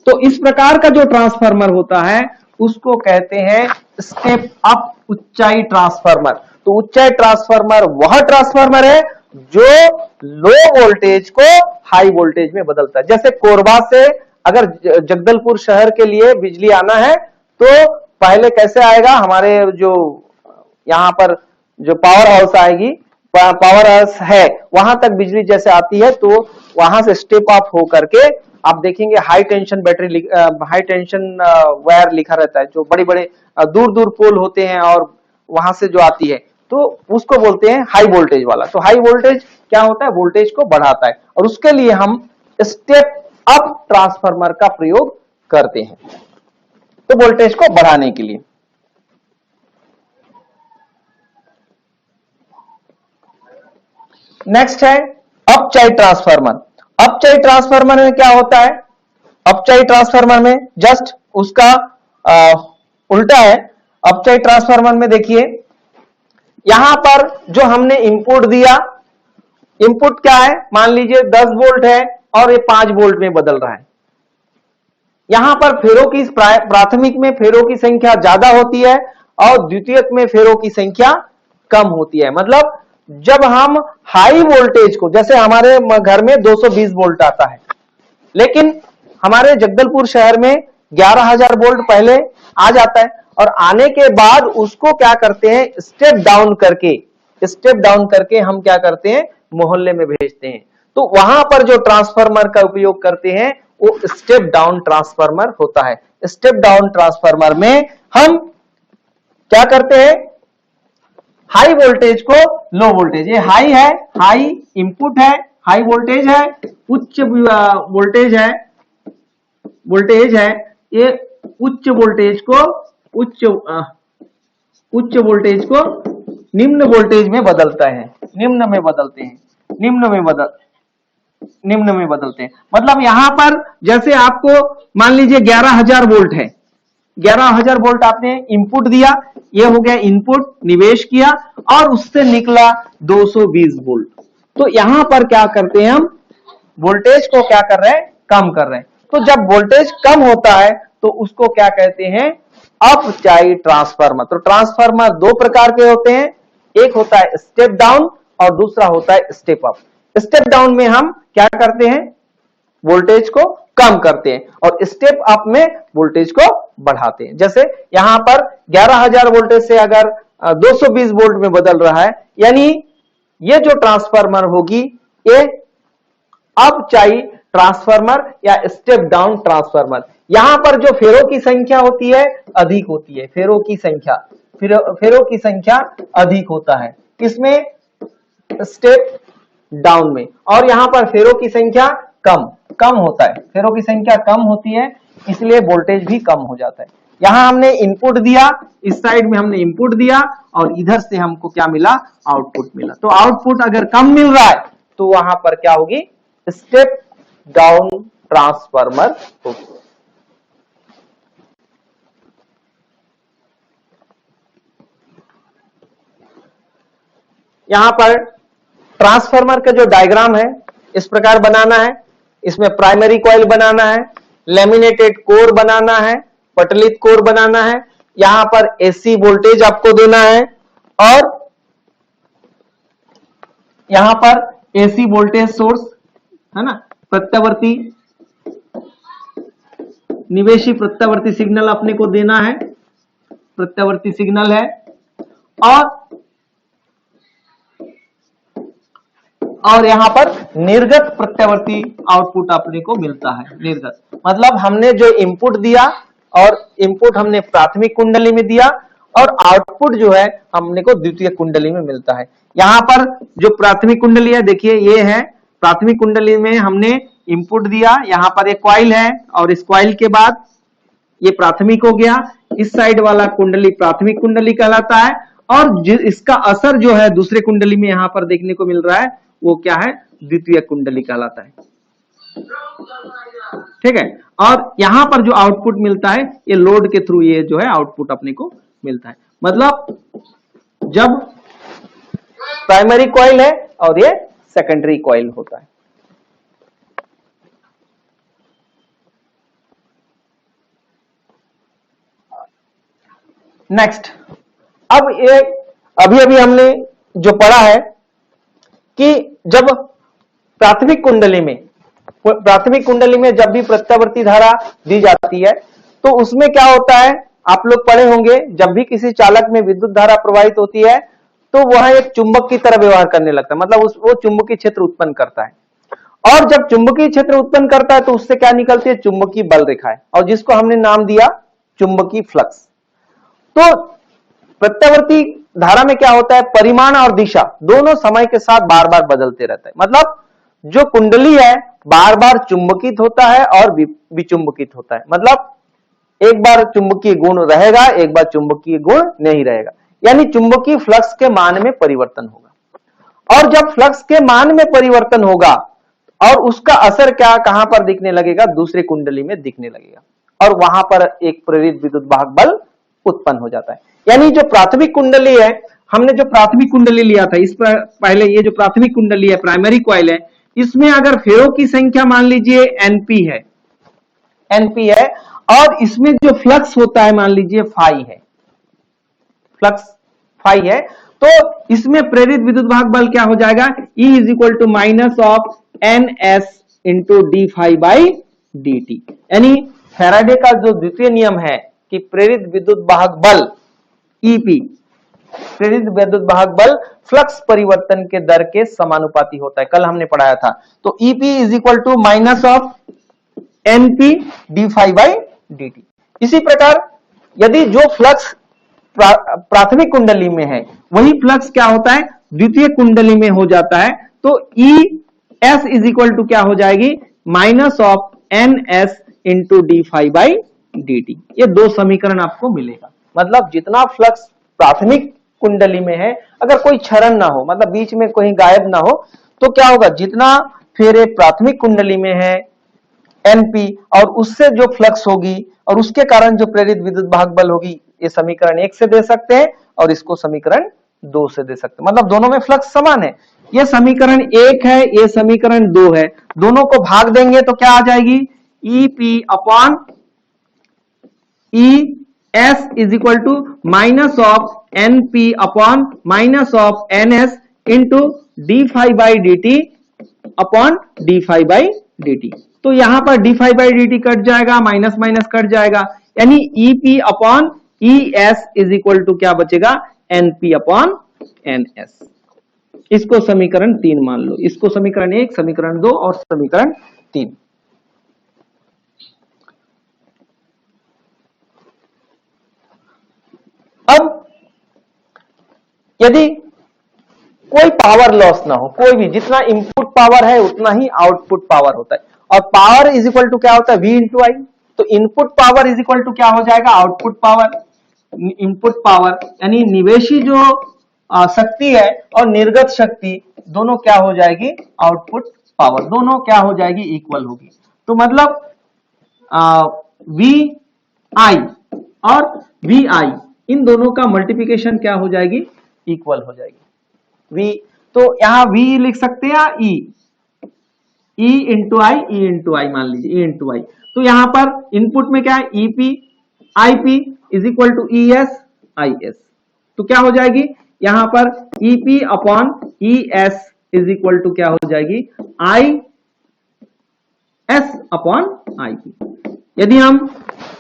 तो इस प्रकार का जो ट्रांसफार्मर होता है उसको कहते हैं स्टेप अप ऊंचाई ट्रांसफार्मर। तो ऊंचाई ट्रांसफार्मर वह ट्रांसफार्मर है जो लो वोल्टेज को हाई वोल्टेज में बदलता है। जैसे कोरबा से अगर जगदलपुर शहर के लिए बिजली आना है तो पहले कैसे आएगा, हमारे जो यहां पर जो पावर हाउस आएगी, पावर हाउस है वहां तक बिजली जैसे आती है, तो वहां से स्टेप अप हो करके आप देखेंगे high tension battery, high tension wire लिखा रहता है, जो बड़े बड़े दूर दूर पोल होते हैं और वहां से जो आती है, तो उसको बोलते हैं हाई वोल्टेज वाला। तो हाई वोल्टेज क्या होता है, वोल्टेज को बढ़ाता है, और उसके लिए हम स्टेप अप ट्रांसफार्मर का प्रयोग करते हैं, तो वोल्टेज को बढ़ाने के लिए। नेक्स्ट है अपचाई ट्रांसफार्मर। अपचाई ट्रांसफार्मर में क्या होता है, अपचाई ट्रांसफार्मर में जस्ट उसका उल्टा है। अपचाई ट्रांसफार्मर में देखिए यहां पर जो हमने इनपुट दिया, इनपुट क्या है, मान लीजिए 10 वोल्ट है और ये 5 वोल्ट में बदल रहा है। यहां पर फेरों की, प्राथमिक में फेरों की संख्या ज्यादा होती है और द्वितीयक में फेरों की संख्या कम होती है। मतलब जब हम हाई वोल्टेज को, जैसे हमारे घर में 220 वोल्ट आता है, लेकिन हमारे जगदलपुर शहर में 11,000 वोल्ट पहले आ जाता है, और आने के बाद उसको क्या करते हैं, स्टेप डाउन करके हम क्या करते हैं, मोहल्ले में भेजते हैं। तो वहां पर जो ट्रांसफार्मर का उपयोग करते हैं वो स्टेप डाउन ट्रांसफार्मर होता है। स्टेप डाउन ट्रांसफार्मर में हम क्या करते हैं, हाई वोल्टेज को लो वोल्टेज, ये हाई है, हाई इनपुट है, हाई वोल्टेज है, उच्च वोल्टेज है, ये उच्च वोल्टेज को निम्न वोल्टेज में बदलता है, निम्न में बदलते हैं। मतलब यहां पर जैसे आपको मान लीजिए 11,000 वोल्ट है, 11,000 वोल्ट आपने इनपुट दिया, ये हो गया इनपुट, निवेश किया और उससे निकला 220 वोल्ट। तो यहां पर क्या करते हैं, हम वोल्टेज को क्या कर रहे हैं, कम कर रहे हैं। तो जब वोल्टेज कम होता है तो उसको क्या कहते हैं, अपचाई ट्रांसफार्मर। तो ट्रांसफार्मर दो प्रकार के होते हैं, एक होता है स्टेप डाउन और दूसरा होता है स्टेप अप। स्टेप डाउन में हम क्या करते हैं, वोल्टेज को कम करते हैं, और स्टेप अप में वोल्टेज को बढ़ाते हैं। जैसे यहां पर 11,000 वोल्टेज से अगर 220 वोल्ट में बदल रहा है, यानी ये जो ट्रांसफार्मर होगी ये अप चाई ट्रांसफार्मर या स्टेप डाउन ट्रांसफार्मर। यहां पर जो फेरों की संख्या होती है अधिक होती है, फेरों की संख्या अधिक होता है इसमें स्टेप डाउन में, और यहां पर फेरों की संख्या कम होता है, फेरों की संख्या कम होती है, इसलिए वोल्टेज भी कम हो जाता है। यहां हमने इनपुट दिया, इस साइड में हमने इनपुट दिया और इधर से हमको क्या मिला, आउटपुट मिला। तो आउटपुट अगर कम मिल रहा है तो वहां पर क्या होगी, स्टेप डाउन ट्रांसफार्मर होगी। यहां पर ट्रांसफार्मर का जो डायग्राम है इस प्रकार बनाना है। इसमें प्राइमरी कॉइल बनाना है, लेमिनेटेड कोर बनाना है, पटलित कोर बनाना है, यहां पर एसी वोल्टेज आपको देना है, और यहां पर एसी वोल्टेज सोर्स है ना, प्रत्यावर्ती निवेशी प्रत्यावर्ती सिग्नल अपने को देना है, प्रत्यावर्ती सिग्नल है, और यहां पर निर्गत प्रत्यावर्ती आउटपुट अपने को मिलता है। निर्गत मतलब हमने जो इनपुट दिया, और इनपुट हमने प्राथमिक कुंडली में दिया, और आउटपुट जो है हमने को द्वितीय कुंडली में मिलता है। यहां पर जो प्राथमिक कुंडली है, देखिए ये है प्राथमिक कुंडली में हमने इनपुट दिया, यहां पर एक कॉइल है, और इस कॉइल के बाद ये प्राथमिक हो गया, इस साइड वाला कुंडली प्राथमिक कुंडली कहलाता है, और इसका असर जो है दूसरे कुंडली में यहां पर देखने को मिल रहा है वो क्या है, द्वितीय कुंडली कहलाता है। ठीक है, और यहां पर जो आउटपुट मिलता है ये लोड के थ्रू ये जो है आउटपुट अपने को मिलता है। मतलब जब प्राइमरी कॉइल है और ये सेकेंडरी कॉइल होता है। नेक्स्ट, अब ये अभी हमने जो पढ़ा है कि जब प्राथमिक कुंडली में जब भी प्रत्यावर्ती धारा दी जाती है तो उसमें क्या होता है, आप लोग पढ़े होंगे, जब भी किसी चालक में विद्युत धारा प्रवाहित होती है तो वह एक चुंबक की तरह व्यवहार करने लगता है, मतलब वो चुंबकीय क्षेत्र उत्पन्न करता है, और जब चुंबकीय क्षेत्र उत्पन्न करता है तो उससे क्या निकलती है, चुंबकीय बल रेखाएं, और जिसको हमने नाम दिया चुंबकीय फ्लक्स। तो प्रत्यावर्ती धारा में क्या होता है, परिमाण और दिशा दोनों समय के साथ बार बार बदलते रहता है। मतलब जो कुंडली है बार बार चुंबकित होता है और विचुंबकित होता है, मतलब एक बार चुंबकीय गुण रहेगा, एक बार चुंबकीय गुण नहीं रहेगा, यानी चुंबकीय फ्लक्स के मान में परिवर्तन होगा। और जब फ्लक्स के मान में परिवर्तन होगा और उसका असर क्या कहां पर दिखने लगेगा, दूसरे कुंडली में दिखने लगेगा, और वहां पर एक प्रेरित विद्युत वाहक बल उत्पन्न हो जाता है। यानी जो प्राथमिक कुंडली है, हमने जो प्राथमिक कुंडली लिया था, इस पहले ये जो प्राथमिक कुंडली है, प्राइमरी कॉइल है, इसमें अगर फेरों की संख्या मान लीजिए एनपी है, और इसमें जो फ्लक्स होता है मान लीजिए फाई है, तो इसमें प्रेरित विद्युत वाहक बल क्या हो जाएगा, E is equal to minus of NS into d phi by d t. यानी फैराडे का जो द्वितीय नियम है कि प्रेरित विद्युत वाहक बल ईपी, प्रेरित विद्युत वाहक बल फ्लक्स परिवर्तन के दर के समानुपाती होता है, कल हमने पढ़ाया था। तो EP is equal to minus of NP d phi by d t. इसी प्रकार यदि जो फ्लक्स प्राथमिक कुंडली में है वही फ्लक्स क्या होता है, द्वितीय कुंडली में हो जाता है, तो E S is equal to क्या हो जाएगी, minus of N S into d phi by d t. ये दो समीकरण आपको मिलेगा। मतलब जितना फ्लक्स प्राथमिक कुंडली में है, अगर कोई क्षरण ना हो, मतलब बीच में कोई गायब ना हो, तो क्या होगा, जितना फेरे प्राथमिक कुंडली में है एनपी, और उससे जो फ्लक्स होगी और उसके कारण जो प्रेरित विद्युत वाहक बल होगी, ये समीकरण 1 से दे सकते हैं और इसको समीकरण 2 से दे सकते हैं। मतलब दोनों में फ्लक्स समान है। ये समीकरण 1 है, ये समीकरण 2 है, दोनों को भाग देंगे तो क्या आ जाएगी, EP upon E S is equal to minus of NP upon minus of NS into d five by d t upon d five by d t. तो यहां पर d five by d t cut जाएगा, minus minus cut जाएगा, यानी EP upon E S is equal to क्या बचेगा, NP upon N S. इसको समीकरण 3 मान लो, इसको समीकरण 1, समीकरण 2 और समीकरण 3। अब यदि कोई पावर लॉस ना हो, कोई भी, जितना इनपुट पावर है उतना ही आउटपुट पावर होता है, और पावर इज इक्वल टू क्या होता है, V इंटू आई। तो input power is equal to क्या हो जाएगा, आउटपुट पावर। इनपुट पावर यानी निवेशी जो शक्ति है और निर्गत शक्ति दोनों क्या हो जाएगी, आउटपुट पावर, दोनों क्या हो जाएगी, इक्वल होगी। तो मतलब V आई और V आई इन दोनों का मल्टीप्लिकेशन क्या हो जाएगी, इक्वल हो जाएगी। V, तो यहां V लिख सकते हैं या E, E इंटू आई, E इंटू आई मान लीजिए, E इंटू आई। तो यहां पर इनपुट में क्या है, EP IP is equal to ES IS। तो क्या हो जाएगी, यहां पर EP upon ES is equal to क्या हो जाएगी, IS अपॉन IP। यदि हम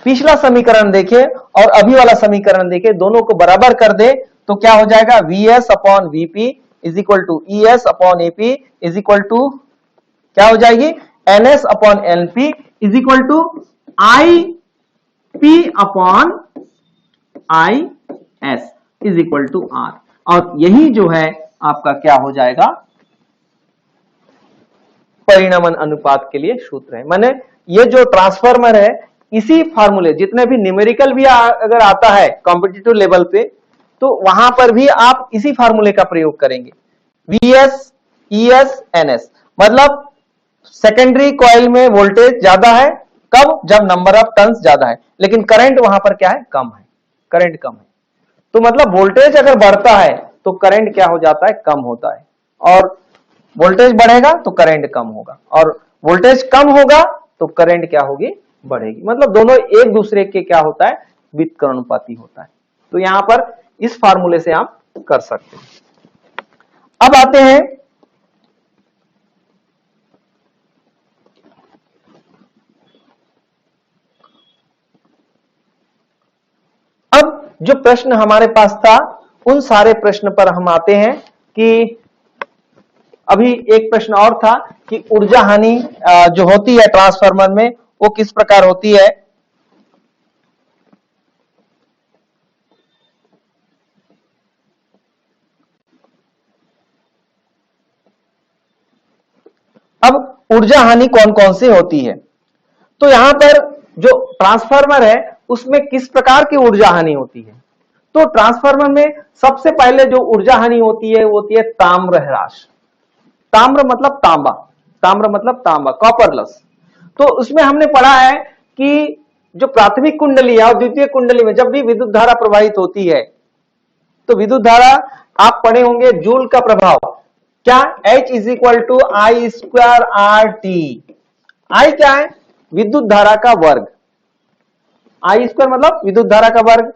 पिछला समीकरण देखें और अभी वाला समीकरण देखें, दोनों को बराबर कर दे तो क्या हो जाएगा, VS upon VP is equal to ES upon AP is equal to क्या हो जाएगी, NS upon NP is equal to IP upon IS is equal to R। और यही जो है आपका क्या हो जाएगा, परिणामन अनुपात के लिए सूत्र है। माने ये जो ट्रांसफार्मर है, इसी फार्मूले, जितने भी न्यूमेरिकल भी अगर आता है कॉम्पिटिटिव लेवल पे, तो वहां पर भी आप इसी फार्मूले का प्रयोग करेंगे, VS ES NS। मतलब सेकेंडरी कॉइल में वोल्टेज ज्यादा है, कब, जब नंबर ऑफ टर्न्स ज्यादा है, लेकिन करंट वहां पर क्या है, कम है, करंट कम है। तो मतलब वोल्टेज अगर बढ़ता है तो करंट क्या हो जाता है, कम होता है, और वोल्टेज बढ़ेगा तो करंट कम होगा, और वोल्टेज कम होगा तो करंट क्या होगी, बढ़ेगी। मतलब दोनों एक दूसरे के क्या होता है, व्युत्क्रमानुपाती होता है। तो यहां पर इस फार्मूले से आप कर सकते हैं। अब आते हैं अब जो प्रश्न हमारे पास था, उन सारे प्रश्न पर हम आते हैं कि अभी एक प्रश्न और था कि ऊर्जा हानि जो होती है ट्रांसफार्मर में वो किस प्रकार होती है। अब ऊर्जा हानि कौन कौन सी होती है, तो यहां पर जो ट्रांसफार्मर है उसमें किस प्रकार की ऊर्जा हानि होती है। तो ट्रांसफार्मर में सबसे पहले जो ऊर्जा हानि होती है वो होती है ताम्र ह्रास। ताम्र मतलब तांबा, ताम्र मतलब तांबा, कॉपर लॉस। तो उसमें हमने पढ़ा है कि जो प्राथमिक कुंडली है और द्वितीय कुंडली में जब भी विद्युत धारा प्रवाहित होती है, तो विद्युत धारा आप पढ़े होंगे जूल का प्रभाव, क्या, H is equal to I square R T. I क्या है, विद्युत धारा का वर्ग, आई स्क्वायर मतलब विद्युत धारा का वर्ग,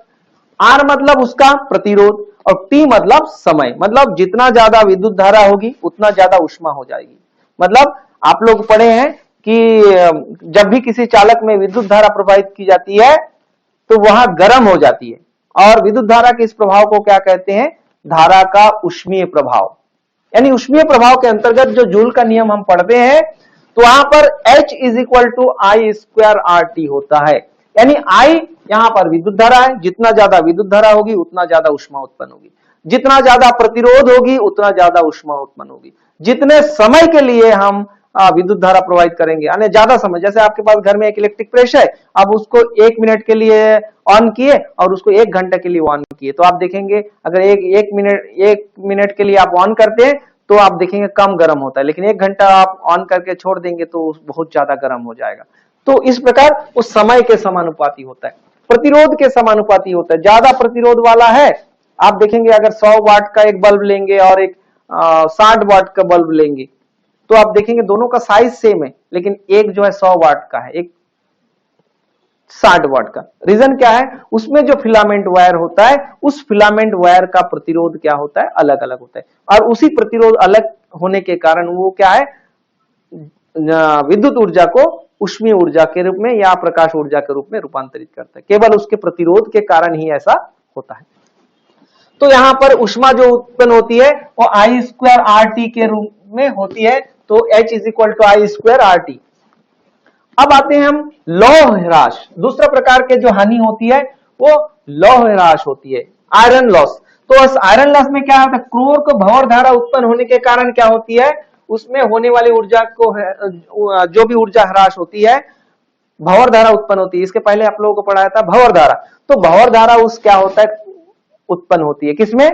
आर मतलब उसका प्रतिरोध, और टी मतलब समय। मतलब जितना ज्यादा विद्युत धारा होगी उतना ज्यादा ऊष्मा हो जाएगी। मतलब आप लोग पढ़े हैं कि जब भी किसी चालक में विद्युत धारा प्रवाहित की जाती है तो वह गर्म हो जाती है, और विद्युत धारा के इस प्रभाव को क्या कहते हैं, धारा का ऊष्मीय प्रभाव। यानी ऊष्मीय प्रभाव के अंतर्गत जो जूल का नियम हम पढ़ते हैं, तो वहां पर H is equal to I square R T होता है। यानी I यहां पर विद्युत धारा है, जितना ज्यादा विद्युत धारा होगी उतना ज्यादा ऊष्मा उत्पन्न होगी, जितना ज्यादा प्रतिरोध होगी उतना ज्यादा ऊष्मा उत्पन्न होगी। जितने समय के लिए हम विद्युत धारा प्रवाहित करेंगे, यानी ज्यादा समय, जैसे आपके पास घर में एक इलेक्ट्रिक प्रेस है, आप उसको 1 मिनट के लिए ऑन किए और उसको 1 घंटे के लिए ऑन किए, तो आप देखेंगे अगर एक मिनट के लिए आप ऑन करते हैं तो आप देखेंगे कम गर्म होता है, लेकिन 1 घंटा आप ऑन करके छोड़ देंगे तो बहुत ज्यादा गर्म हो जाएगा। तो इस प्रकार उस समय के समानुपाती होता है, प्रतिरोध के समानुपाती होता है। ज्यादा प्रतिरोध वाला है, आप देखेंगे अगर 100 वाट का एक बल्ब लेंगे और एक 60 वाट का बल्ब लेंगे, तो आप देखेंगे दोनों का साइज सेम है, लेकिन एक जो है 100 वाट का है, एक 60 वाट का। रीजन क्या है, उसमें जो फिलामेंट वायर होता है उस फिलामेंट वायर का प्रतिरोध क्या होता है, अलग अलग होता है, और उसी प्रतिरोध अलग होने के कारण वो क्या है, विद्युत ऊर्जा को ऊष्मीय ऊर्जा के रूप में या प्रकाश ऊर्जा के रूप में रूपांतरित करता है। केवल उसके प्रतिरोध के कारण ही ऐसा होता है। तो यहां पर ऊष्मा जो उत्पन्न होती है वो I²RT के रूप में होती है, तो H = I²RT। अब आते हैं हम लौह ह्रास। दूसरा प्रकार के जो हानि होती है वो लौह ह्रास होती है, आयरन लॉस। तो इस आयरन लॉस में क्या होता है, क्लोर को भंवर धारा उत्पन्न होने के कारण क्या होती है, उसमें होने वाली ऊर्जा को, जो भी ऊर्जा ह्रास होती है, भंवर धारा उत्पन्न होती है। इसके पहले आप लोगों को पढ़ाया था भंवर धारा। तो भंवर धारा उस क्या होता है, उत्पन्न होती है किसमें,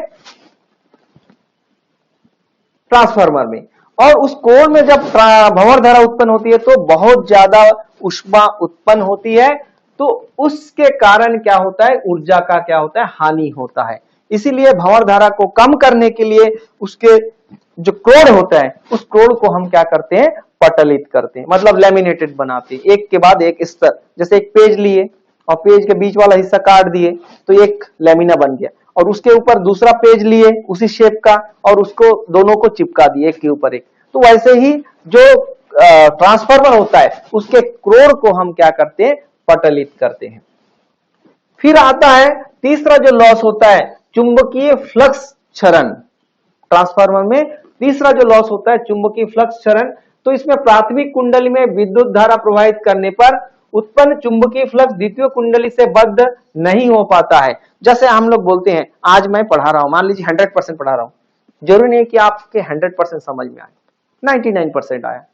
ट्रांसफार्मर में। और उस कोर में जब भंवर धारा उत्पन्न होती है तो बहुत ज्यादा ऊष्मा उत्पन्न होती है, तो उसके कारण क्या होता है, ऊर्जा का क्या होता है, हानि होता है। इसीलिए भंवर धारा को कम करने के लिए उसके जो क्रोड होता है उस क्रोड को हम क्या करते हैं, पटलित करते हैं, मतलब लैमिनेटेड बनाते हैं, एक के बाद एक स्तर। जैसे एक पेज लिए और पेज के बीच वाला हिस्सा काट दिए तो एक लैमिना बन गया, और उसके ऊपर दूसरा पेज लिए उसी शेप का और उसको दोनों को चिपका दिए एक के ऊपर एक। तो वैसे ही जो ट्रांसफार्मर होता है उसके क्रोड को हम क्या करते हैं, पटलित करते हैं। फिर आता है तीसरा जो लॉस होता है, चुंबकीय फ्लक्स क्षरण। ट्रांसफार्मर में तीसरा जो लॉस होता है चुंबकीय फ्लक्स क्षरण। तो इसमें प्राथमिक कुंडली में विद्युत धारा प्रवाहित करने पर उत्पन्न चुंबकीय फ्लक्स द्वितीय कुंडली से बद्ध नहीं हो पाता है। जैसे हम लोग बोलते हैं, आज मैं पढ़ा रहा हूं, मान लीजिए 100% पढ़ा रहा हूं, जरूरी नहीं कि आपके 100% समझ में आए, 99% आया,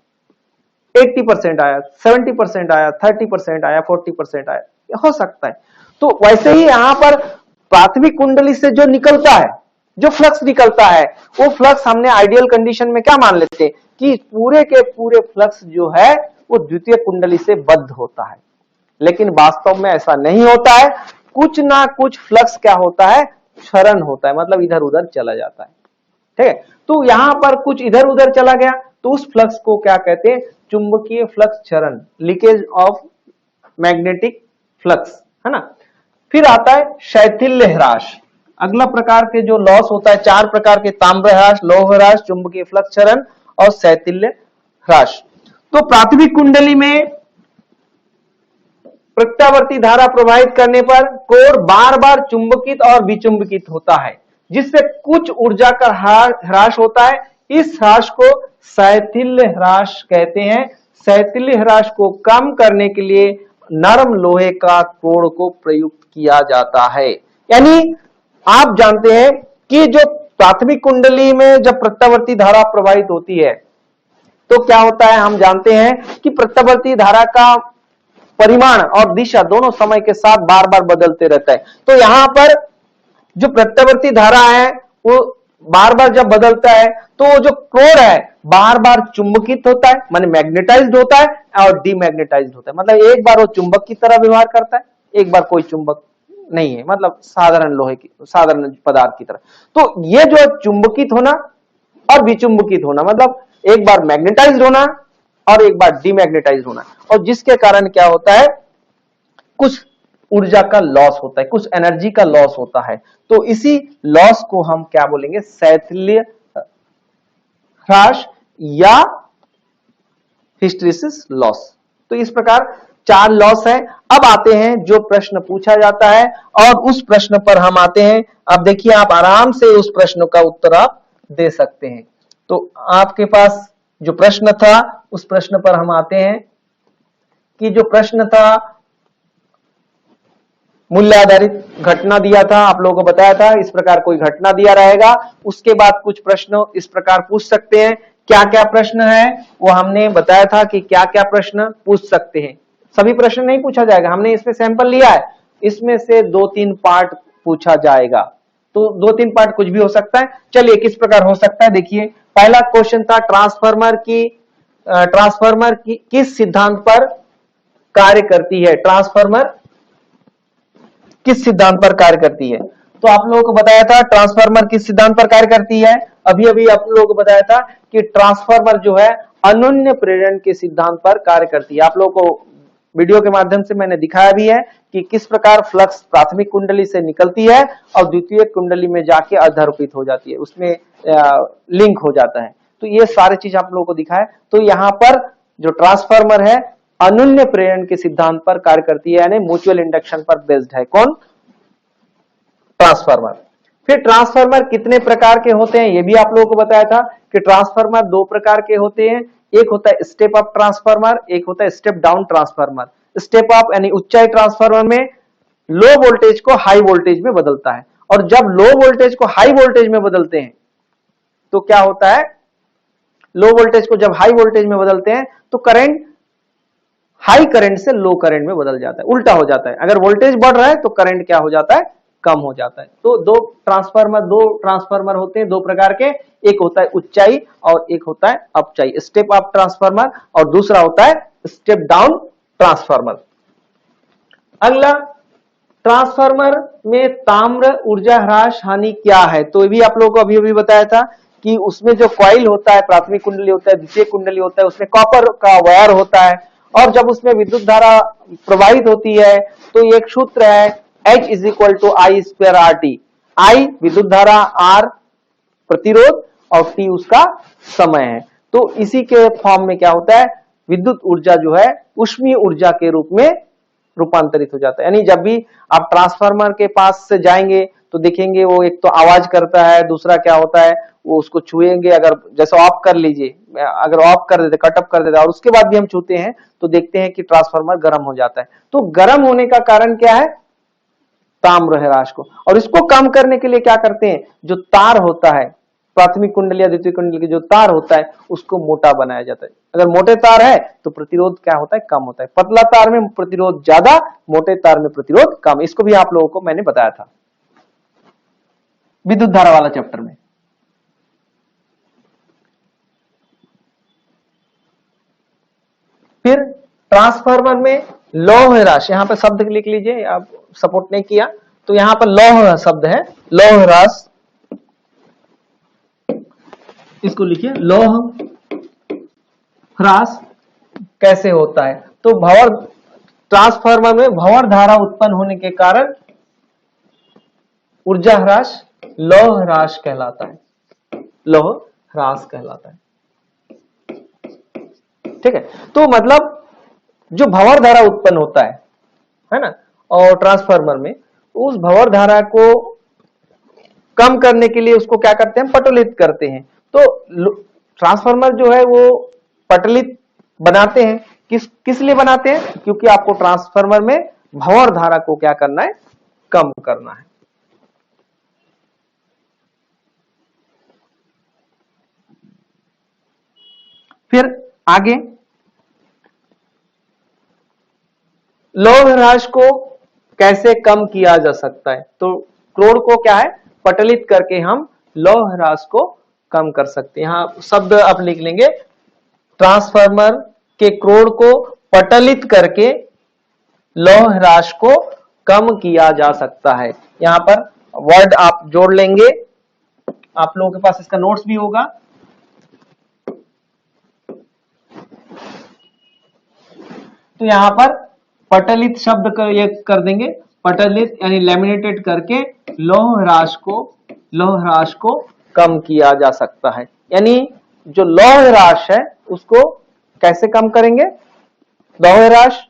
80% आया, 70% आया, 30% आया, 40% आया, हो सकता है। तो वैसे ही यहां पर प्राथमिक कुंडली से जो निकलता है, जो फ्लक्स निकलता है, वो फ्लक्स हमने आइडियल कंडीशन में क्या मान लेते हैं कि पूरे के पूरे फ्लक्स जो है वो द्वितीय कुंडली से बद्ध होता है। लेकिन वास्तव में ऐसा नहीं होता है, कुछ ना कुछ फ्लक्स क्या होता है, क्षरण होता है, मतलब इधर उधर चला जाता है। ठीक है, तो यहां पर कुछ इधर उधर चला गया तो उस फ्लक्स को क्या कहते हैं, चुंबकीय फ्लक्स क्षरण, लीकेज ऑफ मैग्नेटिक फ्लक्स, है ना। फिर आता है शैथिल्य ह्रास। अगला प्रकार के जो लॉस होता है, 4 प्रकार के, ताम्र ह्रास, लौह ह्रास, चुंबकीय फ्लक्स क्षरण और शैथिल्य ह्रास। तो प्राथमिक कुंडली में प्रत्यावर्ती धारा प्रवाहित करने पर कोर बार बार चुंबकित और विचुंबकित होता है, जिससे कुछ ऊर्जा का ह्रास होता है। इस ह्रास को शैथिल्य ह्रास कहते हैं। शैथिल्य ह्रास को कम करने के लिए नरम लोहे का कोर को प्रयुक्त किया जाता है। यानी आप जानते हैं कि जो प्राथमिक कुंडली में जब प्रत्यावर्ती धारा प्रवाहित होती है तो क्या होता है, हम जानते हैं कि प्रत्यावर्ती धारा का परिमाण और दिशा दोनों समय के साथ बार बार बदलते रहता है। तो यहां पर जो प्रत्यावर्ती धारा है वो बार बार जब बदलता है तो जो कोर है बार बार चुंबकित होता है, माने मैग्नेटाइज्ड होता है, और डीमैग्नेटाइज्ड होता है, मतलब एक बार वो चुंबक की तरह व्यवहार करता है, एक बार कोई चुंबक नहीं है, मतलब साधारण लोहे की, साधारण पदार्थ की तरह। तो ये जो चुंबकित होना और विचुंबकित होना, मतलब एक बार मैग्नेटाइज्ड होना और एक बार डीमैग्नेटाइज्ड होना, और जिसके कारण क्या होता है, कुछ ऊर्जा का लॉस होता है, कुछ एनर्जी का लॉस होता है। तो इसी लॉस को हम क्या बोलेंगे, शैथिल्य ह्रास या हिस्टैरिसीस लॉस। तो इस प्रकार 4 लॉस है। अब आते हैं जो प्रश्न पूछा जाता है और उस प्रश्न पर हम आते हैं। अब देखिए, आप आराम से उस प्रश्न का उत्तर आप दे सकते हैं। तो आपके पास जो प्रश्न था उस प्रश्न पर हम आते हैं कि जो प्रश्न था, मूल्य आधारित घटना दिया था, आप लोगों को बताया था इस प्रकार कोई घटना दिया रहेगा, उसके बाद कुछ प्रश्न इस प्रकार पूछ सकते हैं। क्या क्या प्रश्न है वो हमने बताया था कि क्या क्या प्रश्न पूछ सकते हैं। सभी प्रश्न नहीं पूछा जाएगा, हमने इसमें सैंपल लिया है, इसमें से 2-3 पार्ट पूछा जाएगा। तो 2-3 पार्ट कुछ भी हो सकता है। चलिए, किस प्रकार हो सकता है, देखिए। पहला क्वेश्चन था ट्रांसफार्मर की किस सिद्धांत पर कार्य करती है, ट्रांसफार्मर किस सिद्धांत पर कार्य करती है। तो आप लोगों को बताया था ट्रांसफार्मर किस सिद्धांत पर कार्य करती है। अभी अभी आप लोगों को बताया था कि ट्रांसफार्मर जो है अनन्य प्रेरण के सिद्धांत पर कार्य करती है। आप लोगों को वीडियो के माध्यम से मैंने दिखाया भी है कि किस प्रकार फ्लक्स प्राथमिक कुंडली से निकलती है और द्वितीय कुंडली में जाके अध्यारोपित हो जाती है, उसमें लिंक हो जाता है। तो ये सारी चीज आप लोगों को दिखाए। तो यहाँ पर जो ट्रांसफार्मर है अनुन्य प्रेरण के सिद्धांत पर कार्य करती है, यानी म्यूचुअल इंडक्शन पर बेस्ड है। कौन? ट्रांसफार्मर। फिर ट्रांसफार्मर कितने प्रकार के होते हैं ये भी आप लोगों को बताया था कि ट्रांसफार्मर दो प्रकार के होते हैं, एक होता है स्टेप अप ट्रांसफार्मर, एक होता है step down transformer. Step up यानी ऊंचाई ट्रांसफार्मर में लो वोल्टेज को हाई वोल्टेज में बदलता है, और जब लो वोल्टेज को हाई वोल्टेज में बदलते हैं तो क्या होता है, लो वोल्टेज को जब हाई वोल्टेज में बदलते हैं तो करंट हाई करंट से लो करंट में बदल जाता है, उल्टा हो जाता है। अगर वोल्टेज बढ़ रहा है तो करंट क्या हो जाता है, कम हो जाता है। तो दो ट्रांसफार्मर होते हैं, दो प्रकार के, एक होता है ऊंचाई और एक होता है अपचाई, स्टेप अप ट्रांसफार्मर, और दूसरा होता है स्टेप डाउन ट्रांसफार्मर। अगला, ट्रांसफार्मर में ताम्र ऊर्जा ह्रास हानि क्या है, तो ये भी आप लोगों को अभी अभी बताया था कि उसमें जो कॉइल होता है, प्राथमिक कुंडली होता है, द्वितीय कुंडली होता है, उसमें कॉपर का वायर होता है, और जब उसमें विद्युत धारा प्रवाहित होती है तो एक सूत्र है H is equal to I square R T. I विद्युत धारा, आर प्रतिरोध और टी उसका समय है। तो इसी के फॉर्म में क्या होता है, विद्युत ऊर्जा जो है ऊष्मीय ऊर्जा के रूप में रूपांतरित हो जाता है। यानी जब भी आप ट्रांसफार्मर के पास से जाएंगे तो देखेंगे वो एक तो आवाज करता है, दूसरा क्या होता है वो उसको छुएंगे, अगर जैसे ऑफ कर लीजिए, अगर ऑफ कर देते, कट ऑफ कर देते और उसके बाद भी हम छूते हैं तो देखते हैं कि ट्रांसफार्मर गर्म हो जाता है। तो गर्म होने का कारण क्या है, ताम्र ह्रास को। और इसको कम करने के लिए क्या करते हैं, जो तार होता है प्राथमिक कुंडली या द्वितीय कुंडली की जो तार होता है उसको मोटा बनाया जाता है। अगर मोटे तार है तो प्रतिरोध क्या होता है, कम होता है। पतला तार में प्रतिरोध ज्यादा, मोटे तार में प्रतिरोध कम। इसको भी आप लोगों को मैंने बताया था विद्युत धारा वाला चैप्टर में। फिर ट्रांसफार्मर में लौह ह्रास, यहां पर शब्द लिख लीजिए, आप सपोर्ट नहीं किया तो यहां पर लौह शब्द है, लौह ह्रास, इसको लिखिए, लौह ह्रास कैसे होता है। तो भंवर ट्रांसफार्मर में भंवर धारा उत्पन्न होने के कारण ऊर्जा ह्रास लौह ह्रास कहलाता है, लौह ह्रास कहलाता है। ठीक है, तो मतलब जो भंवर धारा उत्पन्न होता है ना, और ट्रांसफार्मर में उस भंवर धारा को कम करने के लिए उसको क्या करते हैं, पटलित करते हैं। तो ट्रांसफार्मर जो है वो पटलित बनाते हैं, किस लिए बनाते हैं, क्योंकि आपको ट्रांसफार्मर में भंवर धारा को क्या करना है, कम करना है। फिर आगे लौह ह्रास को कैसे कम किया जा सकता है, तो क्रोड को क्या है, पटलित करके हम लौह ह्रास को कम कर सकते हैं। यहां शब्द आप लिख लेंगे, ट्रांसफार्मर के क्रोड को पटलित करके लौह ह्रास को कम किया जा सकता है। यहां पर वर्ड आप जोड़ लेंगे, आप लोगों के पास इसका नोट्स भी होगा। तो यहां पर पटलित शब्द का ये कर देंगे, पटलित यानी लैमिनेटेड करके लौह ह्रास को कम किया जा सकता है। यानी जो लौह ह्रास है उसको कैसे कम करेंगे, लौह ह्रास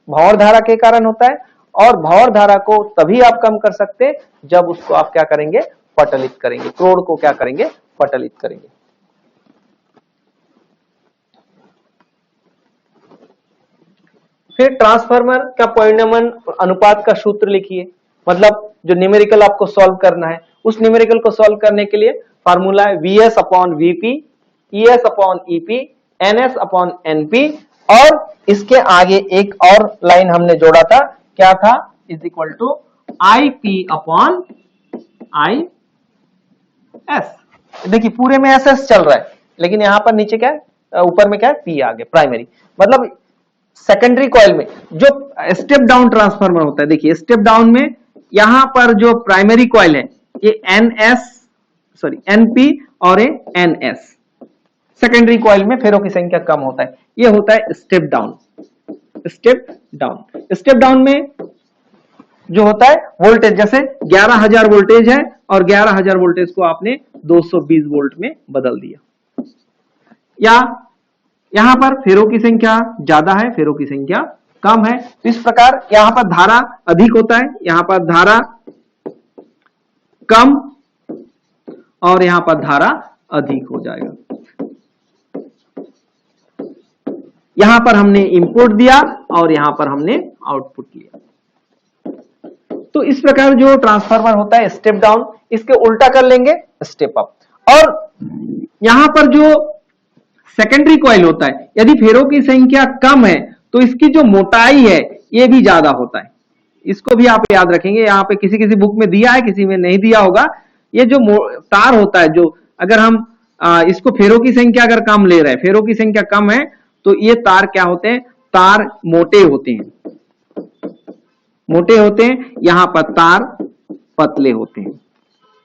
भंवर धारा के कारण होता है, और भंवर धारा को तभी आप कम कर सकते हैं जब उसको आप क्या करेंगे, पटलित करेंगे, क्रोड को क्या करेंगे, पटलित करेंगे। फिर ट्रांसफार्मर का परिणामन अनुपात का सूत्र लिखिए, मतलब जो न्यूमेरिकल आपको सॉल्व करना है उस न्यूमेरिकल को सॉल्व करने के लिए फार्मूला है Vs upon Vp, Es upon Ep, Ns upon Np, और इसके आगे एक और लाइन हमने जोड़ा था, क्या था, is equal to Ip upon Is। देखिए पूरे में Ss चल रहा है, लेकिन यहां पर नीचे क्या है, ऊपर में क्या है, P आगे, प्राइमरी। मतलब सेकेंडरी कॉइल में जो स्टेप डाउन ट्रांसफार्मर होता है, देखिए स्टेप डाउन में यहां पर जो प्राइमरी कॉइल है ये Np और ये Ns। सेकेंडरी कॉइल में फेरों की संख्या कम होता है, ये होता है step down. Step down. Step down में जो होता है वोल्टेज, जैसे 11,000 वोल्टेज है और 11,000 वोल्टेज को आपने 220 वोल्ट में बदल दिया, या यहां पर फेरों की संख्या ज्यादा है, फेरों की संख्या कम है, तो इस प्रकार यहां पर धारा अधिक होता है, यहां पर धारा कम और यहां पर धारा अधिक हो जाएगा। यहां पर हमने इनपुट दिया और यहां पर हमने आउटपुट लिया। तो इस प्रकार जो ट्रांसफार्मर होता है स्टेप डाउन, इसके उल्टा कर लेंगे स्टेप अप। और यहां पर जो सेकेंडरी कॉइल होता है, यदि फेरों की संख्या कम है तो इसकी जो मोटाई है ये भी ज्यादा होता है। इसको भी आप याद रखेंगे, यहाँ पे किसी किसी बुक में दिया है, किसी में नहीं दिया होगा। ये जो तार होता है, जो अगर हम इसको फेरों की संख्या अगर कम ले रहे हैं, फेरों की संख्या कम है, तो ये तार क्या होते हैं, तार मोटे होते हैं, मोटे होते हैं, यहां पर तार पतले होते हैं।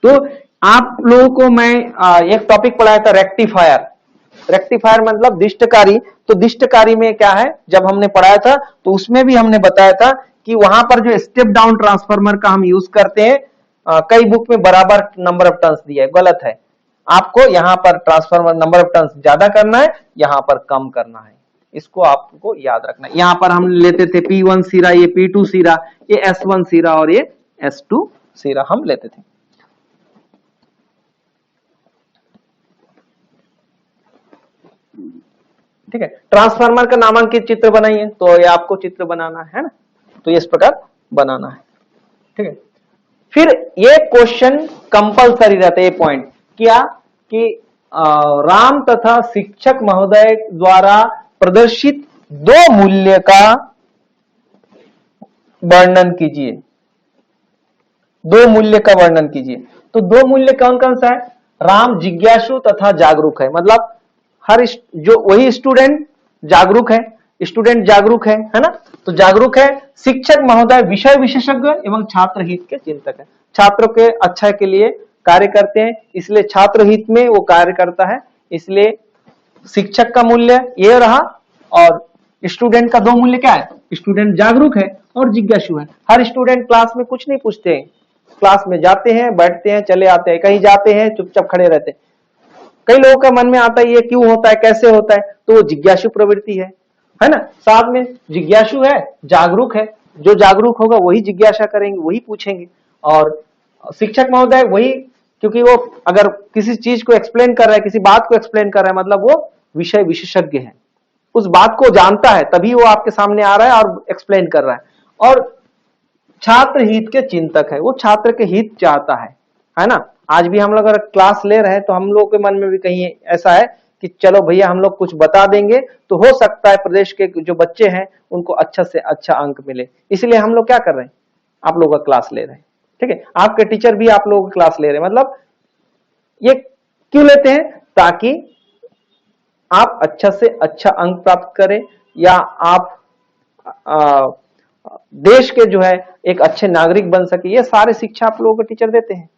तो आप लोगों को मैं एक टॉपिक पढ़ाया था रेक्टिफायर। रेक्टिफायर मतलब दिष्टकारी। तो दिष्टकारी में क्या है, जब हमने पढ़ाया था तो उसमें भी हमने बताया था कि वहां पर जो स्टेप डाउन ट्रांसफार्मर का हम यूज करते हैं, कई बुक में बराबर नंबर ऑफ टर्न्स दिया है, गलत है। आपको यहां पर ट्रांसफार्मर नंबर ऑफ टर्न्स ज्यादा करना है, यहां पर कम करना है, इसको आपको याद रखना है। यहां पर हम लेते थे P1 सिरा, ये P2 सिरा, ये S1 सिरा और ये S2 सिरा हम लेते थे। ठीक है, ट्रांसफार्मर का नामांकित चित्र बनाइए, तो ये आपको चित्र बनाना है ना, तो इस प्रकार बनाना है। ठीक है, फिर ये क्वेश्चन कंपलसरी रहता है, ये पॉइंट क्या कि राम तथा शिक्षक महोदय द्वारा प्रदर्शित दो मूल्य का वर्णन कीजिए, दो मूल्य का वर्णन कीजिए। तो दो मूल्य कौन कौन सा है, राम जिज्ञासु तथा जागरूक है, मतलब हर जो वही स्टूडेंट जागरूक है, स्टूडेंट जागरूक है ना, तो जागरूक है। शिक्षक महोदय विषय विशेषज्ञ एवं छात्र हित के चिंतक है, छात्रों के अच्छा के लिए कार्य करते हैं, इसलिए छात्र हित में वो कार्य करता है, इसलिए शिक्षक का मूल्य ये रहा। और स्टूडेंट का दो मूल्य क्या है, स्टूडेंट जागरूक है और जिज्ञासु है। हर स्टूडेंट क्लास में कुछ नहीं पूछते हैं, क्लास में जाते हैं, बैठते हैं, चले आते हैं, कहीं जाते हैं चुपचाप खड़े रहते हैं। कई लोगों का मन में आता है ये क्यों होता है, कैसे होता है, तो वो जिज्ञासु प्रवृत्ति है ना। साथ में जिज्ञासु है, जागरूक है, जो जागरूक होगा वही जिज्ञासा करेंगे, वही पूछेंगे। और शिक्षक महोदय वही, क्योंकि वो अगर किसी चीज को एक्सप्लेन कर रहा है, किसी बात को एक्सप्लेन कर रहा है, मतलब वो विषय विशेषज्ञ है, उस बात को जानता है, तभी वो आपके सामने आ रहा है और एक्सप्लेन कर रहा है। और छात्र हित के चिंतक है, वो छात्र के हित चाहता है ना। आज भी हम लोग अगर क्लास ले रहे हैं तो हम लोग के मन में भी कहीं ऐसा है कि चलो भैया हम लोग कुछ बता देंगे, तो हो सकता है प्रदेश के जो बच्चे हैं उनको अच्छा से अच्छा अंक मिले, इसलिए हम लोग क्या कर रहे हैं, आप लोगों का क्लास ले रहे हैं। ठीक है, आपके टीचर भी आप लोगों की क्लास ले रहे हैं, मतलब ये क्यों लेते हैं, ताकि आप अच्छा से अच्छा अंक प्राप्त करें, या आप देश के जो है एक अच्छे नागरिक बन सके, ये सारे शिक्षा आप लोगों को टीचर देते हैं,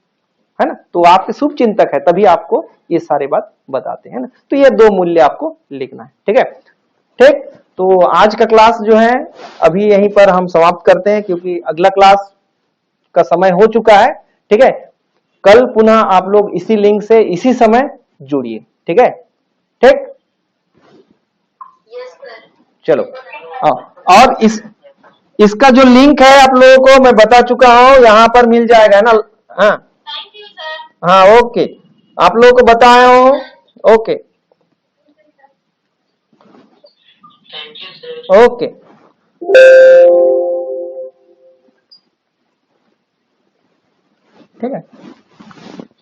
है ना। तो आपके शुभ चिंतक है, तभी आपको ये सारे बात बताते हैं ना। तो ये दो मूल्य आपको लिखना है, ठीक है। ठीक, तो आज का क्लास जो है अभी यहीं पर हम समाप्त करते हैं, क्योंकि अगला क्लास का समय हो चुका है। ठीक है, कल पुनः आप लोग इसी लिंक से इसी समय जुड़िए, ठीक है। ठीक, चलो। और इसका जो लिंक है आप लोगों को मैं बता चुका हूं, यहां पर मिल जाएगा ना। हाँ हाँ, ओके, आप लोगों को बताया हूं, ओके ओके। ठीक है,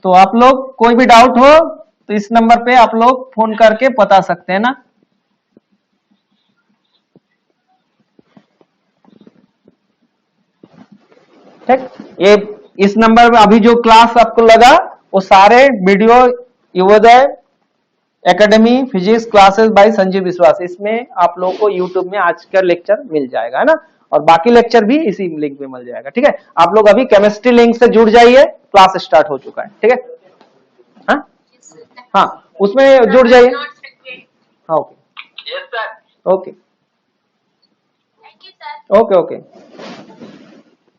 तो आप लोग कोई भी डाउट हो तो इस नंबर पे आप लोग फोन करके बता सकते हैं ना। ठीक, ये इस नंबर पे अभी जो क्लास आपको लगा वो सारे video Yuvodaya academy physics classes bye Sanjeev विश्वास, इसमें आप लोगों को यूट्यूब में आज का लेक्चर मिल जाएगा, है ना। और बाकी लेक्चर भी इसी लिंक में मिल जाएगा। ठीक है, आप लोग अभी केमिस्ट्री लिंक से जुड़ जाइए, क्लास स्टार्ट हो चुका है। ठीक है, हाँ हाँ, उसमें जुड़ जाइए। हाँ, ओके ओके। Okay okay.